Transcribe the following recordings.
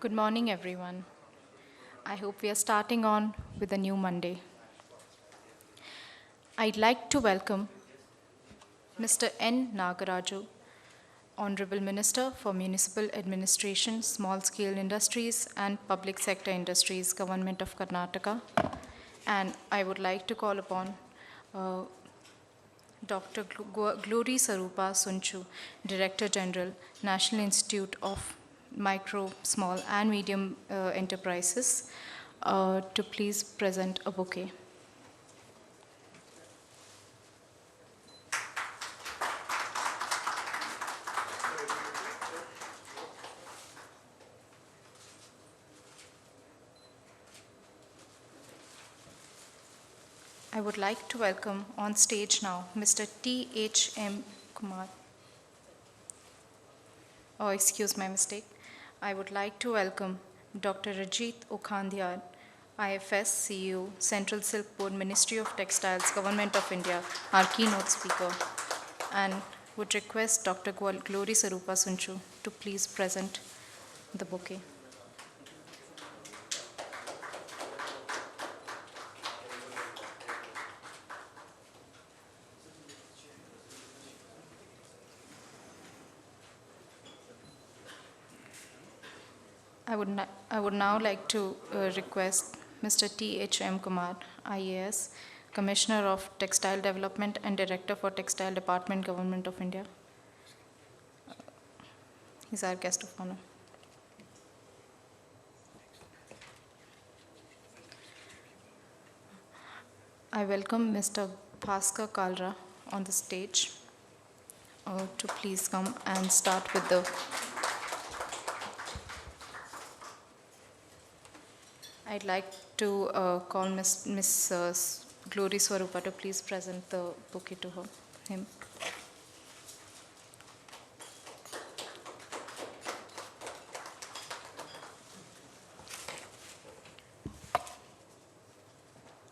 Good morning, everyone. I hope we are starting on with a new Monday. I'd like to welcome Mr. N. Nagaraju, Honorable Minister for Municipal Administration, Small-Scale Industries and Public Sector Industries, Government of Karnataka. And I would like to call upon Dr. Glory Sarupa Sunchu, Director General, National Institute of Micro, Small and Medium Enterprises, to please present a bouquet. I would like to welcome on stage now Mr. T.H.M. Kumar. Oh, excuse my mistake. I would like to welcome Dr. Rajit Okhandiyar, IFS CEO, Central Silk Board, Ministry of Textiles, Government of India, our keynote speaker, and would request Dr. Glory Sarupa Sunchu to please present the bouquet. I would now like to request Mr. T.H.M. Kumar, IAS, Commissioner of Textile Development and Director for Textile Department, Government of India. He's our guest of honor. I welcome Mr. Bhaskar Kalra on the stage to please come and start with the I'd like to call Miss Glory Swarupa to please present the bouquet to him.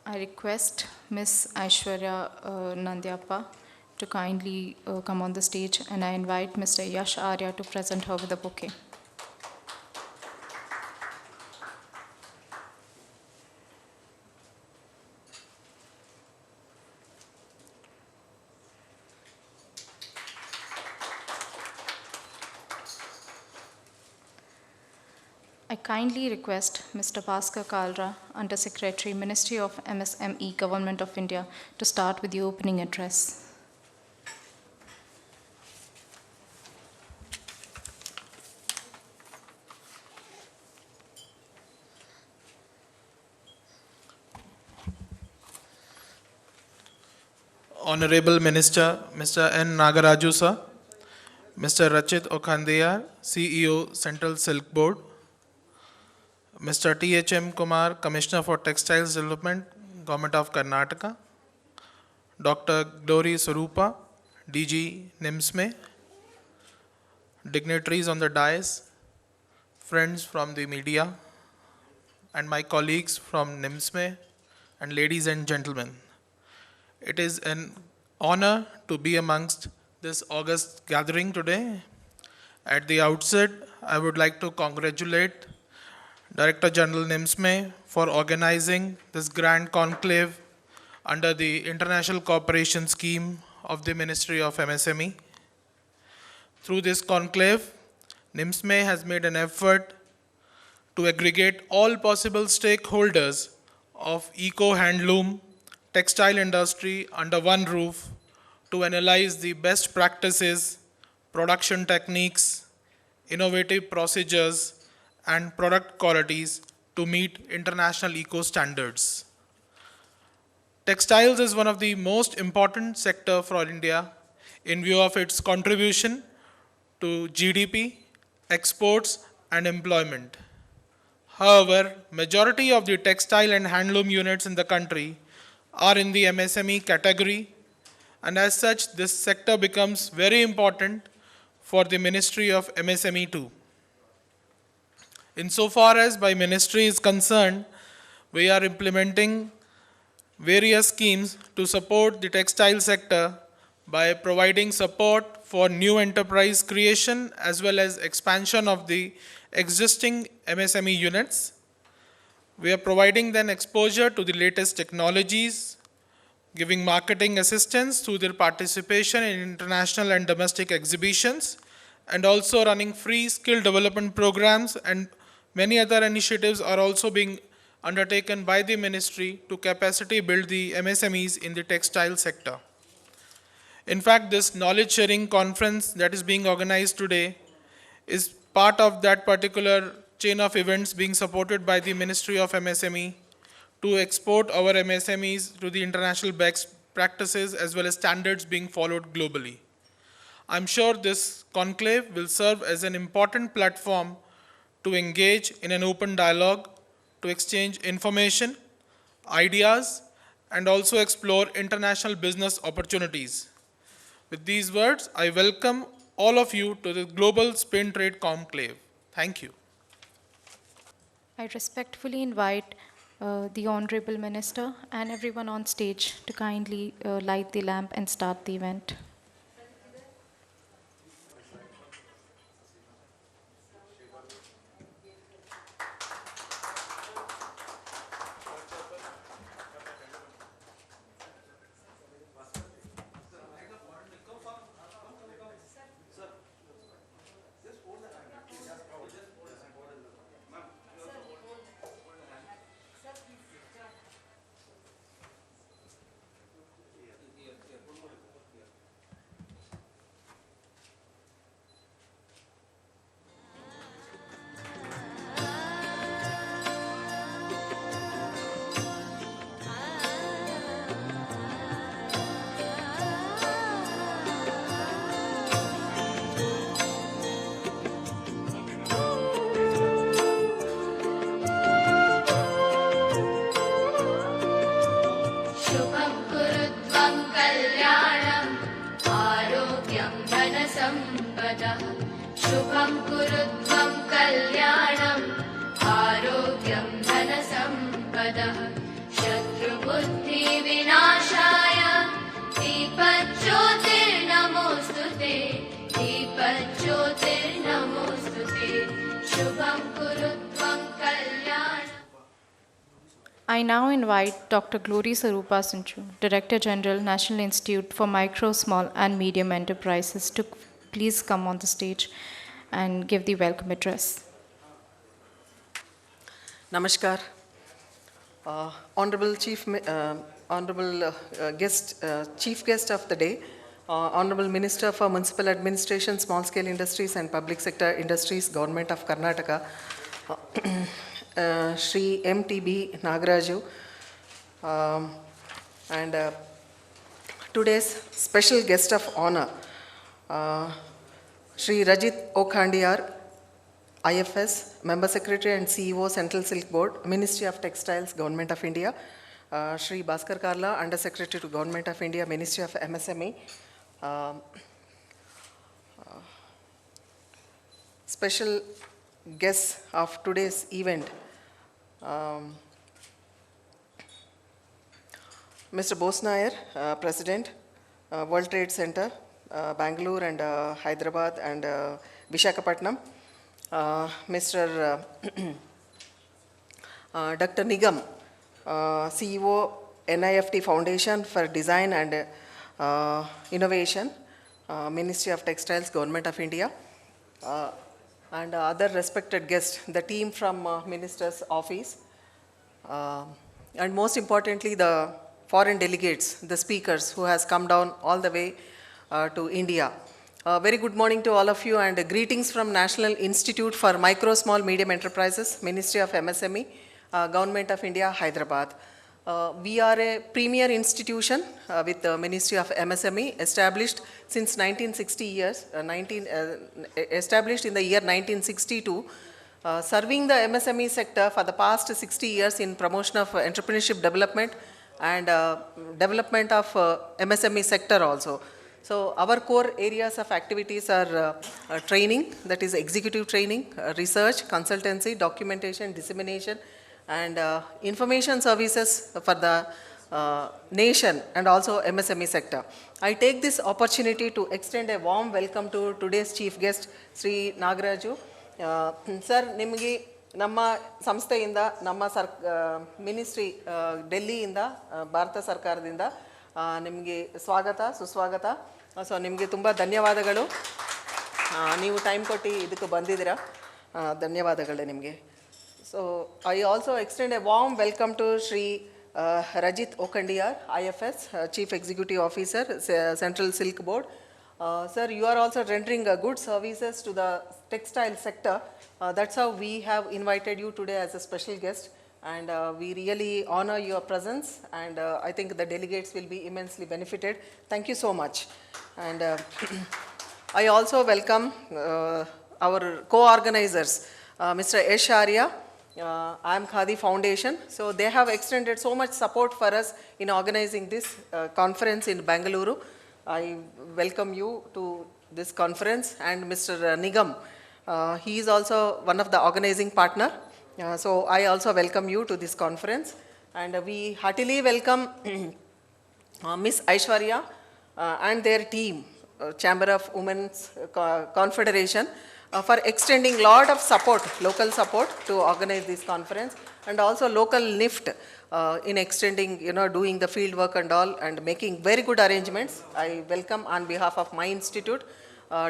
I request Miss Aishwarya Nandyappa to kindly come on the stage, and I invite Mr. Yash Arya to present her with the bouquet. I kindly request Mr. Bhaskar Kalra, Under Secretary, Ministry of MSME, Government of India, to start with the opening address. Honorable Minister, Mr. N. Nagaraju, sir, Mr. Rajit Okhandiyar, CEO, Central Silk Board, Mr. T.H.M. Kumar, Commissioner for Textiles Development, Government of Karnataka, Dr. Glory Sarupa, DG, NIMSME, dignitaries on the dais, friends from the media, and my colleagues from NIMSME, and ladies and gentlemen. It is an honor to be amongst this august gathering today. At the outset, I would like to congratulate Director General NIMSME for organizing this grand conclave under the International Cooperation Scheme of the Ministry of MSME. Through this conclave, NIMSME has made an effort to aggregate all possible stakeholders of eco-handloom textile industry under one roof to analyze the best practices, production techniques, innovative procedures, and product qualities to meet international eco standards. Textiles is one of the most important sector for India in view of its contribution to GDP, exports, and employment. However, majority of the textile and handloom units in the country are in the MSME category, and as such, this sector becomes very important for the Ministry of MSME too. Insofar as by ministry is concerned, we are implementing various schemes to support the textile sector by providing support for new enterprise creation as well as expansion of the existing MSME units. We are providing them exposure to the latest technologies, giving marketing assistance through their participation in international and domestic exhibitions, and also running free skill development programs, and many other initiatives are also being undertaken by the ministry to capacity build the MSMEs in the textile sector. In fact, this knowledge sharing conference that is being organized today is part of that particular chain of events being supported by the Ministry of MSME to export our MSMEs to the international best practices as well as standards being followed globally. I'm sure this conclave will serve as an important platform to engage in an open dialogue, to exchange information, ideas, and also explore international business opportunities. With these words, I welcome all of you to the Global Spin Trade Conclave. Thank you. I respectfully invite the Honorable Minister and everyone on stage to kindly light the lamp and start the event. शुभं कुरुत्वं कल्याणम् आरोग्यं धनसम्पदः शुभं कुरुत्वं कल्याणम् आरोग्यं धनसम्पदः शत्रुबुद्धिविनाशाय दीपज्योतिर्नमोऽस्तुते दीपज्योतिर्नमोऽस्तुते शुभं कुरुत्वं कल्याणम्. I now invite Dr. Glory Sarupa Sunchu, Director General, National Institute for Micro, Small and Medium Enterprises, to please come on the stage and give the welcome address. Namaskar. Honorable Chief Guest of the day, Honorable Minister for Municipal Administration, Small Scale Industries and Public Sector Industries, Government of Karnataka, Shri MTB Nagaraju, and today's special guest of honor, Shri Rajit Okhandiyar, IFS, Member Secretary and CEO, Central Silk Board, Ministry of Textiles, Government of India, Shri Bhaskar Karla, Under Secretary to Government of India, Ministry of MSME, special guests of today's event, Mr. Bose Nair, President, World Trade Center, Bangalore and Hyderabad and Vishakhapatnam, Mr. Dr. Nigam, CEO, NIFT Foundation for Design and Innovation, Ministry of Textiles, Government of India, and other respected guests, the team from Minister's Office, and most importantly, the foreign delegates, the speakers who has come down all the way to India. Very good morning to all of you, and greetings from National Institute for Micro, Small, Medium Enterprises, Ministry of MSME, Government of India, Hyderabad. We are a premier institution with the Ministry of MSME, established since 1960 years, established in the year 1962, serving the MSME sector for the past 60 years in promotion of entrepreneurship development and development of MSME sector also. So our core areas of activities are training, that is executive training, research, consultancy, documentation, dissemination, and information services for the nation and also MSME sector. I take this opportunity to extend a warm welcome to today's chief guest, Sri Nagaraju. Sir, ನಿಮಗೆ ನಮ್ಮ ಸಂಸ್ಥೆಯಿಂದ ನಮ್ಮ ministry ಡೆಲ್ಲಿಯಿಂದ Bharat ಸರ್ಕಾರದಿಂದ ನಿಮಗೆ ಸ್ವಾಗತ ಸುಸ್ವಾಗತ. So ನಿಮಗೆ ತುಂಬ ಧನ್ಯವಾದಗಳು, ನೀವು ಟೈಮ್ ಕೊಟ್ಟು ಇದಕ್ಕೆ ಬಂದಿದ್ದೀರಾ, ಧನ್ಯವಾದಗಳು ನಿಮಗೆ. So I also extend a warm welcome to Shri Rajit Okandiyar, IFS, Chief Executive Officer, Central Silk Board. Sir, you are also rendering good services to the textile sector. That's how we have invited you today as a special guest, and we really honor your presence, and I think the delegates will be immensely benefited. Thank you so much. And I also welcome our co-organizers, Mr. Esh Arya, I am Khadi Foundation. So they have extended so much support for us in organizing this conference in Bengaluru. I welcome you to this conference, and Mr. Nigam, he is also one of the organizing partner. So I also welcome you to this conference, and we heartily welcome Miss Aishwarya and their team, Chamber of Women's Confederation, for extending lot of support, local support to organize this conference, and also local NIFT in extending, doing the field work and all, and making very good arrangements. I welcome on behalf of my institute,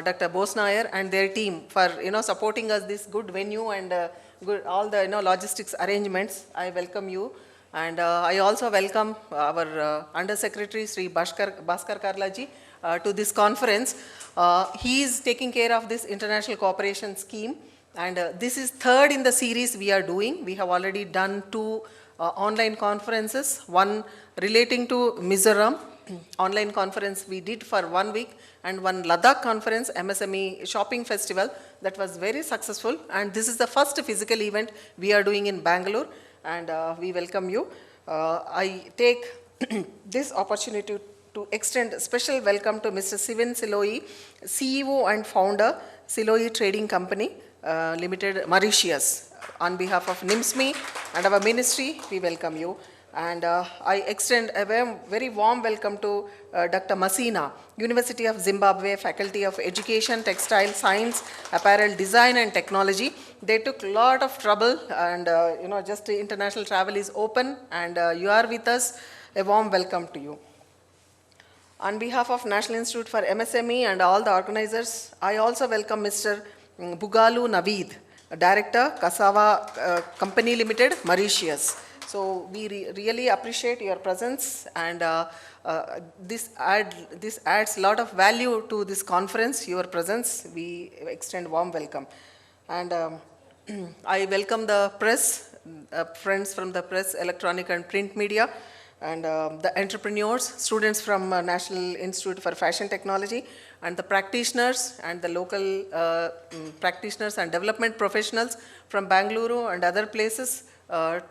Dr. Bose Nair and their team for, supporting us this good venue and good, all the, logistics arrangements. I welcome you. And I also welcome our Under Secretary, Sri Bhaskar Karlaji, to this conference. He is taking care of this international cooperation scheme, and this is third in the series we are doing. We have already done 2 online conferences, one relating to Mizoram, online conference we did for 1 week, and one Ladakh conference, MSME shopping festival, that was very successful, and this is the first physical event we are doing in Bangalore, and we welcome you. I take this opportunity to extend special welcome to Mr. Sivan Siloyi, CEO and founder, Siloyi Trading Company Limited, Mauritius. On behalf of NIMSME and our ministry, we welcome you. And I extend a very warm welcome to Dr. Masina, University of Zimbabwe, Faculty of Education, Textile Science, Apparel Design and Technology. They took a lot of trouble, and just international travel is open, and you are with us. A warm welcome to you. On behalf of National Institute for MSME and all the organizers, I also welcome Mr. Bugalu Naveed, Director, Cassava Company Limited, Mauritius. So we really appreciate your presence, and this adds a lot of value to this conference, your presence. We extend warm welcome. And I welcome the press, friends from the press, electronic and print media, and the entrepreneurs, students from National Institute for Fashion Technology, and the practitioners and the local practitioners and development professionals from Bengaluru and other places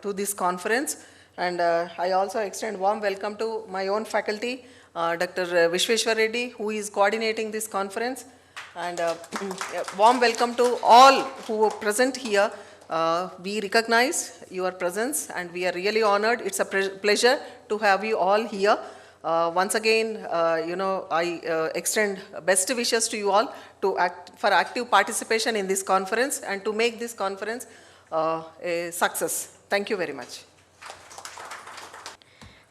to this conference. And I also extend warm welcome to my own faculty, Dr. Vishweshwar Reddy, who is coordinating this conference. And warm welcome to all who are present here. We recognize your presence, and we are really honored. It's a pleasure to have you all here. Once again, I extend best wishes to you all for active participation in this conference, and to make this conference a success. Thank you very much.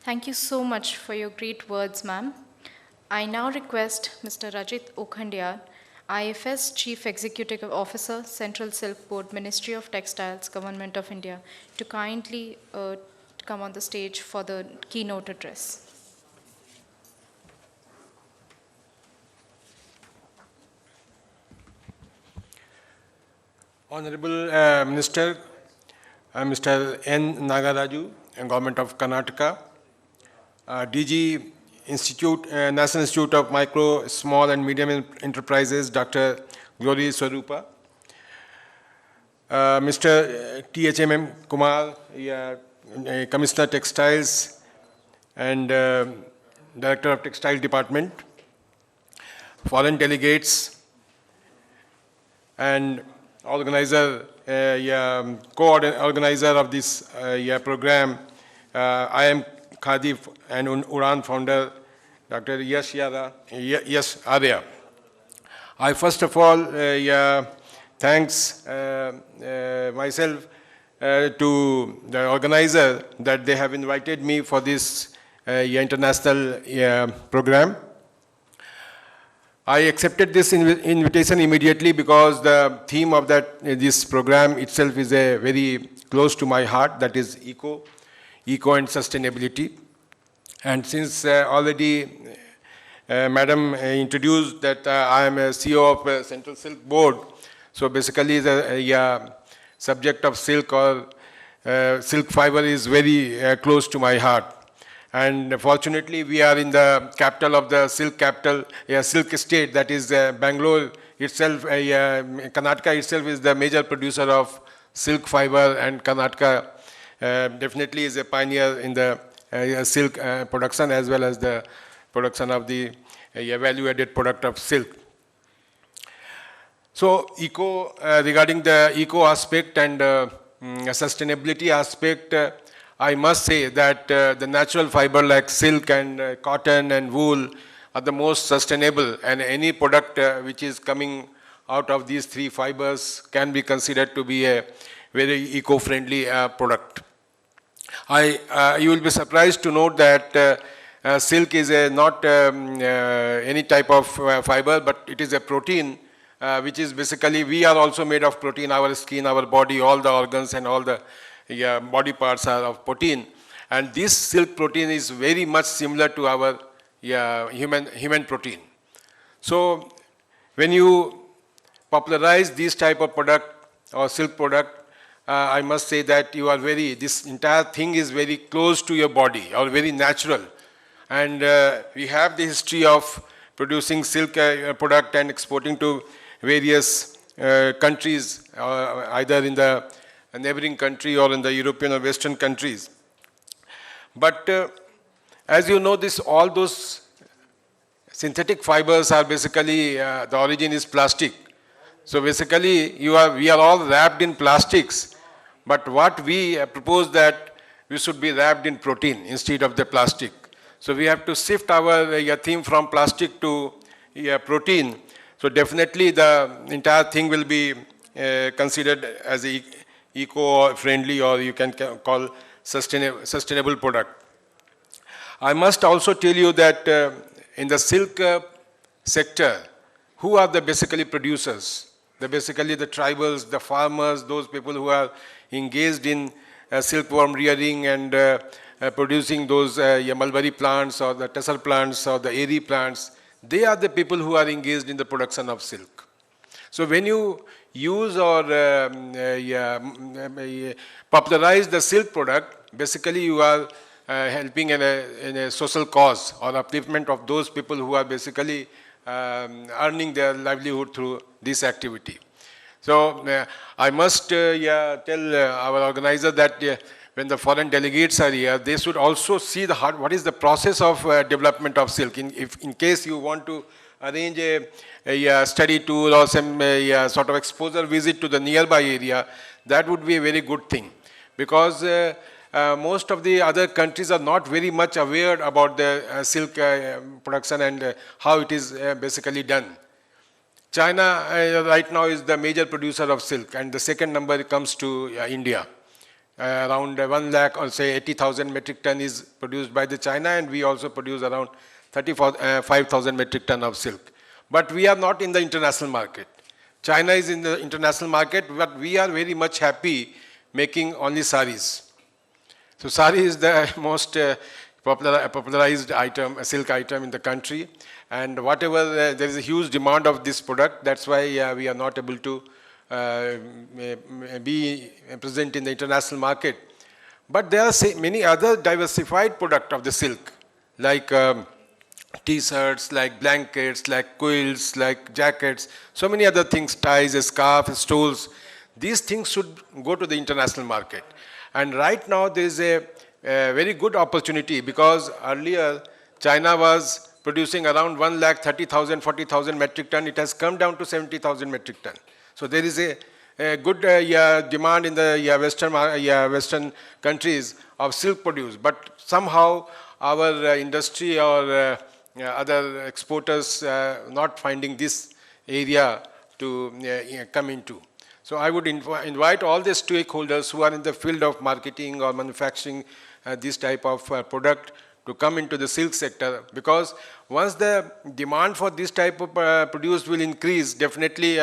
Thank you so much for your great words, ma'am. I now request Mr. Rajit Okandiyar, IFS Chief Executive Officer, Central Silk Board, Ministry of Textiles, Government of India, to kindly come on the stage for the keynote address. Honorable Minister, Mr. N. Nagaraju, Government of Karnataka, DG Institute, National Institute of Micro, Small and Medium Enterprises, Dr. Glory Swarupa, Mr. THMM Kumar, Commissioner Textiles and Director of Textile Department, foreign delegates, and co-organizer of this program. I am Khadi and Udan founder, Dr. Yash Arya. I first of all thanks myself to the organizer that they have invited me for this international program. I accepted this invitation immediately because the theme of this program itself is very close to my heart, that is eco and sustainability. And since already Madam introduced that I am a CEO of Central Silk Board, so basically the subject of silk or silk fiber is very close to my heart. And fortunately, we are in the capital of the silk capital, silk state, that is Bangalore itself. Karnataka itself is the major producer of silk fiber, and Karnataka definitely is a pioneer in the silk production as well as the production of the value-added product of silk. So, regarding the eco aspect and sustainability aspect, I must say that the natural fiber like silk and cotton and wool are the most sustainable, and any product which is coming out of these three fibers can be considered to be a very eco-friendly product. You will be surprised to note that silk is not any type of fiber, but it is a protein, which is basically, we are also made of protein, our skin, our body, all the organs and all the body parts are of protein. And this silk protein is very much similar to our human protein. So when you popularize this type of product or silk product, I must say that this entire thing is very close to your body or very natural. And we have the history of producing silk product and exporting to various countries, either in the neighboring country or in the European or Western countries. But as you know, all those synthetic fibers are basically, the origin is plastic. So basically, we are all wrapped in plastics. But what we propose that we should be wrapped in protein instead of the plastic. So we have to shift our theme from plastic to protein. So definitely the entire thing will be considered as eco-friendly, or you can call sustainable product. I must also tell you that in the silk sector, who are the basically producers? Basically the tribals, the farmers, those people who are engaged in silkworm rearing and producing those mulberry plants or the tassel plants or the airy plants. They are the people who are engaged in the production of silk. So when you use or popularize the silk product, basically you are helping in a social cause or upliftment of those people who are basically earning their livelihood through this activity. So I must tell our organizer that when the foreign delegates are here, they should also see what is the process of development of silk. In case you want to arrange a study tour or some sort of exposure visit to the nearby area, that would be a very good thing. Because most of the other countries are not very much aware about the silk production and how it is basically done. China right now is the major producer of silk, and the second number comes to India. Around 1 lakh or say 80,000 metric ton is produced by the China, and we also produce around 35,000 metric ton of silk. But we are not in the international market. China is in the international market, but we are very much happy making only saris. So sari is the most popularized item, silk item in the country. And whatever, there is a huge demand of this product. That's why we are not able to be present in the international market. But there are many other diversified products of the silk, like t-shirts, like blankets, like quilts, like jackets, so many other things, ties, scarves, stoles. These things should go to the international market. And right now there is a very good opportunity, because earlier China was producing around 1,30,000, 40,000 metric ton. It has come down to 70,000 metric ton. So there is a good demand in the Western countries of silk produce, but somehow our industry or other exporters not finding this area to come into. So I would invite all the stakeholders who are in the field of marketing or manufacturing this type of product to come into the silk sector, because once the demand for this type of produce will increase, definitely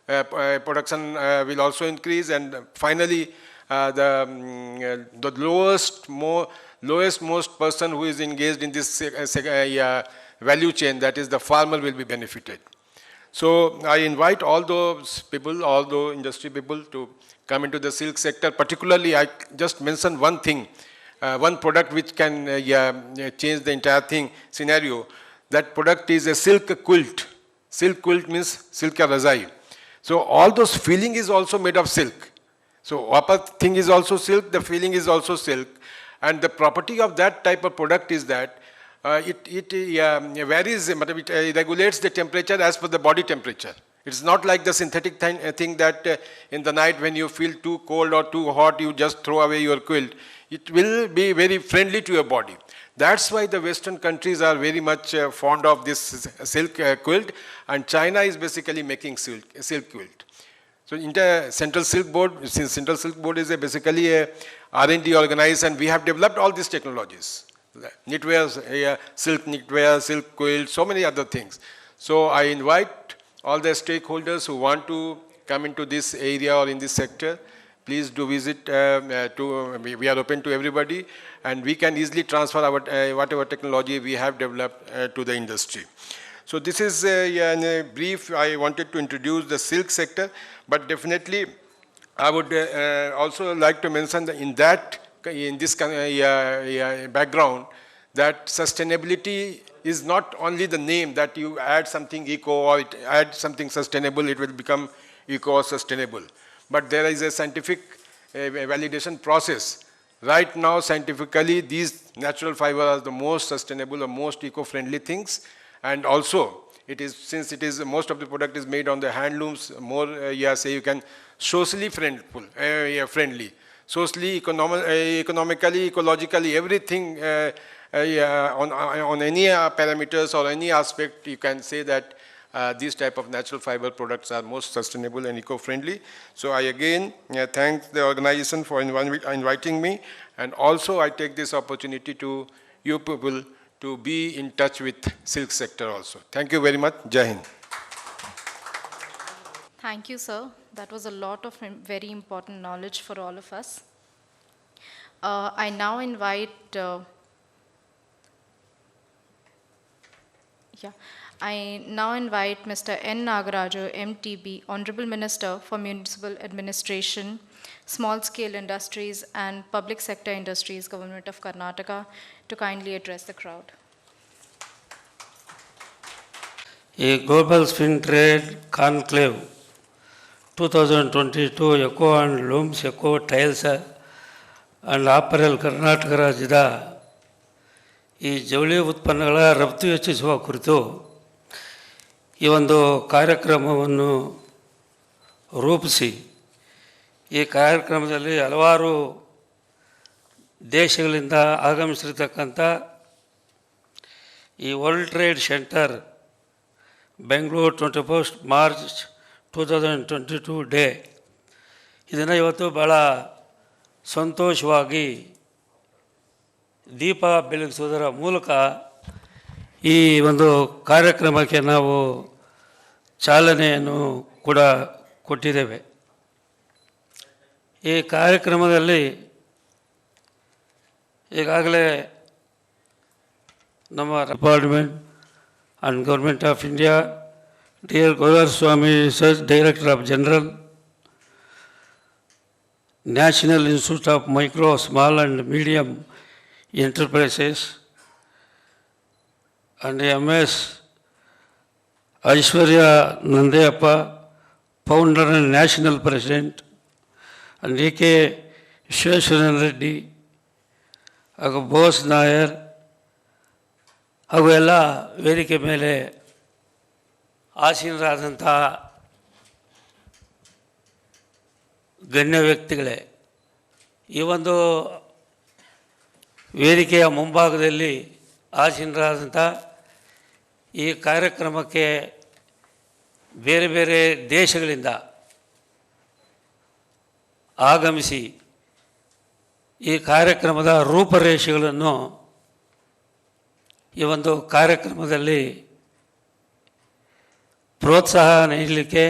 production will also increase, and finally the lowest most person who is engaged in this value chain, that is the farmer, will be benefited. So I invite all those people, all the industry people to come into the silk sector. Particularly, I just mentioned one thing, one product which can change the entire scenario. That product is a silk quilt. Silk quilt means silk ka razai. So all those feeling is also made of silk. So upper thing is also silk, the feeling is also silk. And the property of that type of product is that it varies, it regulates the temperature as per the body temperature. It's not like the synthetic thing that in the night when you feel too cold or too hot, you just throw away your quilt. It will be very friendly to your body. That's why the Western countries are very much fond of this silk quilt, and China is basically making silk quilt. So Central Silk Board, since Central Silk Board is basically a R&D organization, and we have developed all these technologies. Knitwear, silk knitwear, silk quilt, so many other things. So I invite all the stakeholders who want to come into this area or in this sector, please do visit. We are open to everybody, and we can easily transfer our whatever technology we have developed to the industry. So this is in a brief. I wanted to introduce the silk sector, but definitely I would also like to mention that in this background, that sustainability is not only the name that you add something eco or add something sustainable, it will become eco or sustainable. But there is a scientific validation process. Right now, scientifically, these natural fibers are the most sustainable or most eco-friendly things. And also, it is, since it is most of the product is made on the handlooms, more say you can socially friendly. Socially, economically, ecologically, everything on any parameters or any aspect, you can say that these type of natural fiber products are most sustainable and eco-friendly. So I again thank the organization for inviting me, and also I take this opportunity to you people to be in touch with silk sector also. Thank you very much. Jai Hind. Thank you, sir. That was a lot of very important knowledge for all of us. I now invite Mr. N. Nagaraju, MTB, Honorable Minister for Municipal Administration, Small Scale Industries and Public Sector Industries, Government of Karnataka, to kindly address the crowd. A GlobalSpin Trade Conclave 2022 Eco and Looms, Eco Tiles and Apparel Karnataka ರಾಜ್ಯದ ಈ ಜವಳಿ ಉತ್ಪನ್ನಗಳ ರಫ್ತು ಹೆಚ್ಚಿಸುವ ಕುರಿತು ಈ ಒಂದು ಕಾರ್ಯಕ್ರಮವನ್ನು ರೂಪಿಸಿ ಈ ಕಾರ್ಯಕ್ರಮದಲ್ಲಿ ಹಲವಾರು ದೇಶಗಳಿಂದ ಆಗಮಿಸಿರ್ತಕ್ಕಂಥ ಈ world trade centre Bengaluru 21 March 2022 day ಇದನ್ನು ಇವತ್ತು ಭಾಳ ಸಂತೋಷವಾಗಿ ದೀಪ ಬೆಳಗಿಸುವುದರ ಮೂಲಕ ಈ ಒಂದು ಕಾರ್ಯಕ್ರಮಕ್ಕೆ ನಾವು ಚಾಲನೆಯನ್ನು ಕೂಡ ಕೊಟ್ಟಿದ್ದೇವೆ. ಈ ಕಾರ್ಯಕ್ರಮದಲ್ಲಿ ಈಗಾಗಲೇ ನಮ್ಮ department and Government of India, dear Swami Research Director of General, National Institute of Micro, Small and Medium Enterprises, and MS Aishwarya Nandeappa, Founder and National President, and A.K. Shweshwaran Reddy, Bose Nair, ಹಾಗೂ ಎಲ್ಲ ವೇದಿಕೆ ಮೇಲೆ ಆಸೀನರಾದಂಥ ಗಣ್ಯ ವ್ಯಕ್ತಿಗಳೇ, ಈ ಒಂದು ವೇದಿಕೆಯ ಮುಂಭಾಗದಲ್ಲಿ ಆಸೀನರಾದಂಥ ಈ ಕಾರ್ಯಕ್ರಮಕ್ಕೆ ಬೇರೆ ಬೇರೆ ದೇಶಗಳಿಂದ ಆಗಮಿಸಿ ಈ ಕಾರ್ಯಕ್ರಮದ ರೂಪರೇಷೆಗಳನ್ನು ಈ ಒಂದು ಕಾರ್ಯಕ್ರಮದಲ್ಲಿ ಪ್ರೋತ್ಸಾಹ ನೀಡಲಿಕ್ಕೆ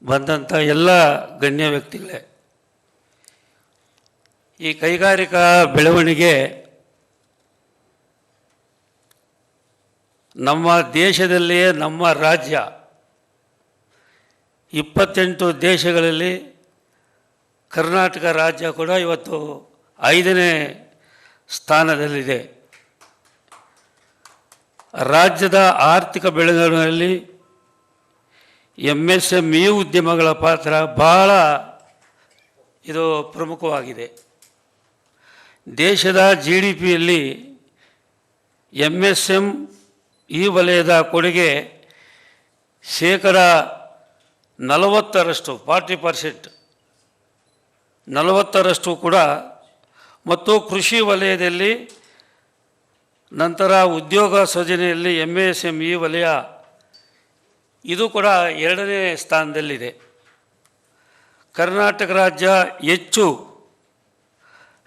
ಬಂದಂಥ ಎಲ್ಲ ಗಣ್ಯ ವ್ಯಕ್ತಿಗಳೇ, ಈ ಕೈಗಾರಿಕಾ ಬೆಳವಣಿಗೆ ನಮ್ಮ ದೇಶದಲ್ಲಿಯೇ ನಮ್ಮ ರಾಜ್ಯ 28 ದೇಶಗಳಲ್ಲಿ ಕರ್ನಾಟಕ ರಾಜ್ಯ ಕೂಡ ಇವತ್ತು 5ನೇ ಸ್ಥಾನದಲ್ಲಿದೆ. ರಾಜ್ಯದ ಆರ್ಥಿಕ ಬೆಳವಣಿಗೆಯಲ್ಲಿ MSME ಉದ್ಯಮಗಳ ಪಾತ್ರ ಬಹಳ ಇದು ಪ್ರಮುಖವಾಗಿದೆ. ದೇಶದ GDPಯಲ್ಲಿ MSME ವಲಯದ ಕೊಡುಗೆ ಶೇಕಡ 40ರಷ್ಟು 40% 40ರಷ್ಟು ಕೂಡ, ಮತ್ತು ಕೃಷಿ ವಲಯದಲ್ಲಿ ನಂತರ ಉದ್ಯೋಗ ಸೃಜನೆಯಲ್ಲಿ MSME ವಲಯ ಇದು ಕೂಡ 2ನೇ ಸ್ಥಾನದಲ್ಲಿದೆ. ಕರ್ನಾಟಕ ರಾಜ್ಯ ಹೆಚ್ಚು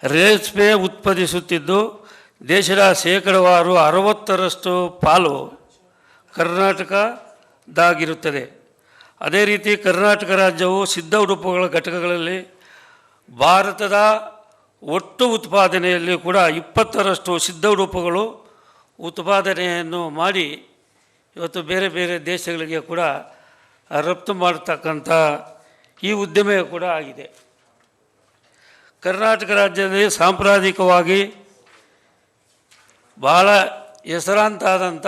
ರೇಷ್ಮೆ ಉತ್ಪಾದಿಸುತ್ತಿದ್ದು ದೇಶದ ಶೇಕಡವಾರು 60ರಷ್ಟು ಪಾಲು ಕರ್ನಾಟಕದಾಗಿರುತ್ತದೆ. ಅದೇ ರೀತಿ ಕರ್ನಾಟಕ ರಾಜ್ಯವು ಸಿದ್ಧ ಉಡುಪುಗಳ ಘಟಕಗಳಲ್ಲಿ ಭಾರತದ ಒಟ್ಟು ಉತ್ಪಾದನೆಯಲ್ಲಿ ಕೂಡ 20ರಷ್ಟು ಸಿದ್ಧ ಉಡುಪುಗಳು ಉತ್ಪಾದನೆಯನ್ನು ಮಾಡಿ ಇವತ್ತು ಬೇರೆ ಬೇರೆ ದೇಶಗಳಿಗೆ ಕೂಡ ರಫ್ತು ಮಾಡತಕ್ಕಂಥ ಈ ಉದ್ಯಮ ಕೂಡ ಆಗಿದೆ. ಕರ್ನಾಟಕ ರಾಜ್ಯದಲ್ಲಿ ಸಾಂಪ್ರದಾಯಿಕವಾಗಿ ಬಹಳ ಹೆಸರಾಂತಾದಂಥ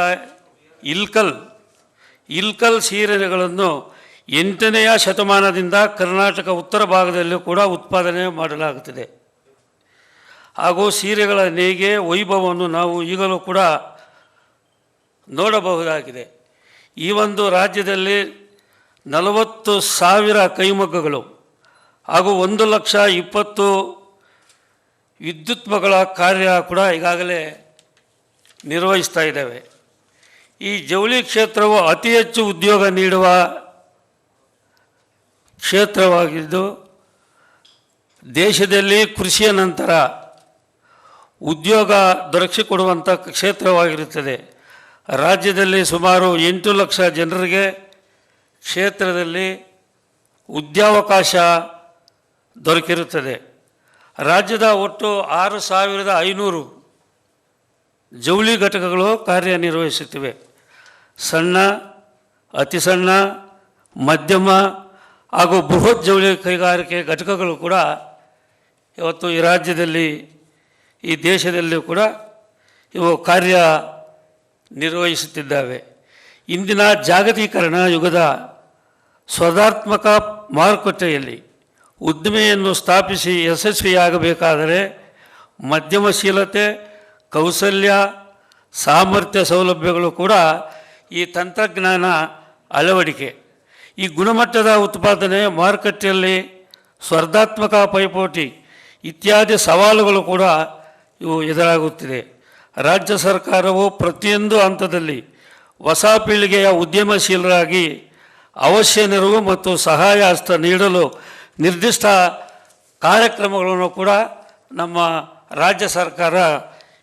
ಇಲ್ಕಲ್ ಸೀರೆಗಳನ್ನು 8ನೇ ಶತಮಾನದಿಂದ ಕರ್ನಾಟಕ ಉತ್ತರ ಭಾಗದಲ್ಲೂ ಕೂಡ ಉತ್ಪಾದನೆ ಮಾಡಲಾಗುತ್ತದೆ. ಹಾಗೂ ಸೀರೆಗಳ ನೇಯ್ಗೆ ವೈಭವವನ್ನು ನಾವು ಈಗಲೂ ಕೂಡ ನೋಡಬಹುದಾಗಿದೆ. ಈ ಒಂದು ರಾಜ್ಯದಲ್ಲಿ 40,000 ಕೈಮಗ್ಗಗಳು ಹಾಗೂ 1,20,000 ವಿದ್ಯುತ್ಮಗಳ ಕಾರ್ಯ ಕೂಡ ಈಗಾಗಲೇ ನಿರ್ವಹಿಸ್ತಾ ಇದ್ದಾವೆ. ಈ ಜವಳಿ ಕ್ಷೇತ್ರವು ಅತಿ ಹೆಚ್ಚು ಉದ್ಯೋಗ ನೀಡುವ ಕ್ಷೇತ್ರವಾಗಿದ್ದು ದೇಶದಲ್ಲಿ ಕೃಷಿಯ ನಂತರ ಉದ್ಯೋಗ ದೊರಕಿಸಿಕೊಡುವಂಥ ಕ್ಷೇತ್ರವಾಗಿರುತ್ತದೆ. ರಾಜ್ಯದಲ್ಲಿ ಸುಮಾರು 8 ಲಕ್ಷ ಜನರಿಗೆ ಕ್ಷೇತ್ರದಲ್ಲಿ ಉದ್ಯೋಗಾವಕಾಶ ದೊರಕಿರುತ್ತದೆ. ರಾಜ್ಯದ ಒಟ್ಟು 6,500 ಜವಳಿ ಘಟಕಗಳು ಕಾರ್ಯನಿರ್ವಹಿಸುತ್ತಿವೆ. ಸಣ್ಣ, ಅತಿ ಸಣ್ಣ, ಮಧ್ಯಮ ಹಾಗೂ ಬೃಹತ್ ಜವಳಿ ಕೈಗಾರಿಕೆ ಘಟಕಗಳು ಕೂಡ ಇವತ್ತು ಈ ರಾಜ್ಯದಲ್ಲಿ ಈ ದೇಶದಲ್ಲಿ ಕೂಡ ಇವು ಕಾರ್ಯ ನಿರ್ವಹಿಸುತ್ತಿದ್ದಾವೆ. ಇಂದಿನ ಜಾಗತೀಕರಣ ಯುಗದ ಸ್ಪರ್ಧಾತ್ಮಕ ಮಾರುಕಟ್ಟೆಯಲ್ಲಿ ಉದ್ದಿಮೆಯನ್ನು ಸ್ಥಾಪಿಸಿ ಯಶಸ್ವಿಯಾಗಬೇಕಾದರೆ ಮಧ್ಯಮಶೀಲತೆ, ಕೌಶಲ್ಯ, ಸಾಮರ್ಥ್ಯ ಸೌಲಭ್ಯಗಳು ಕೂಡ ಈ ತಂತ್ರಜ್ಞಾನ ಅಳವಡಿಕೆ, ಈ ಗುಣಮಟ್ಟದ ಉತ್ಪಾದನೆ, ಮಾರುಕಟ್ಟೆಯಲ್ಲಿ ಸ್ಪರ್ಧಾತ್ಮಕ ಪೈಪೋಟಿ ಇತ್ಯಾದಿ ಸವಾಲುಗಳು ಕೂಡ ಇವು ಎದುರಾಗುತ್ತಿದೆ. ರಾಜ್ಯ ಸರ್ಕಾರವು ಪ್ರತಿಯೊಂದು ಹಂತದಲ್ಲಿ ಹೊಸ ಪೀಳಿಗೆಯ ಉದ್ಯಮಶೀಲರಾಗಿ ಅವಶ್ಯ ನೆರವು ಮತ್ತು ಸಹಾಯ ಹಸ್ತ ನೀಡಲು ನಿರ್ದಿಷ್ಟ ಕಾರ್ಯಕ್ರಮಗಳನ್ನು ಕೂಡ ನಮ್ಮ ರಾಜ್ಯ ಸರ್ಕಾರ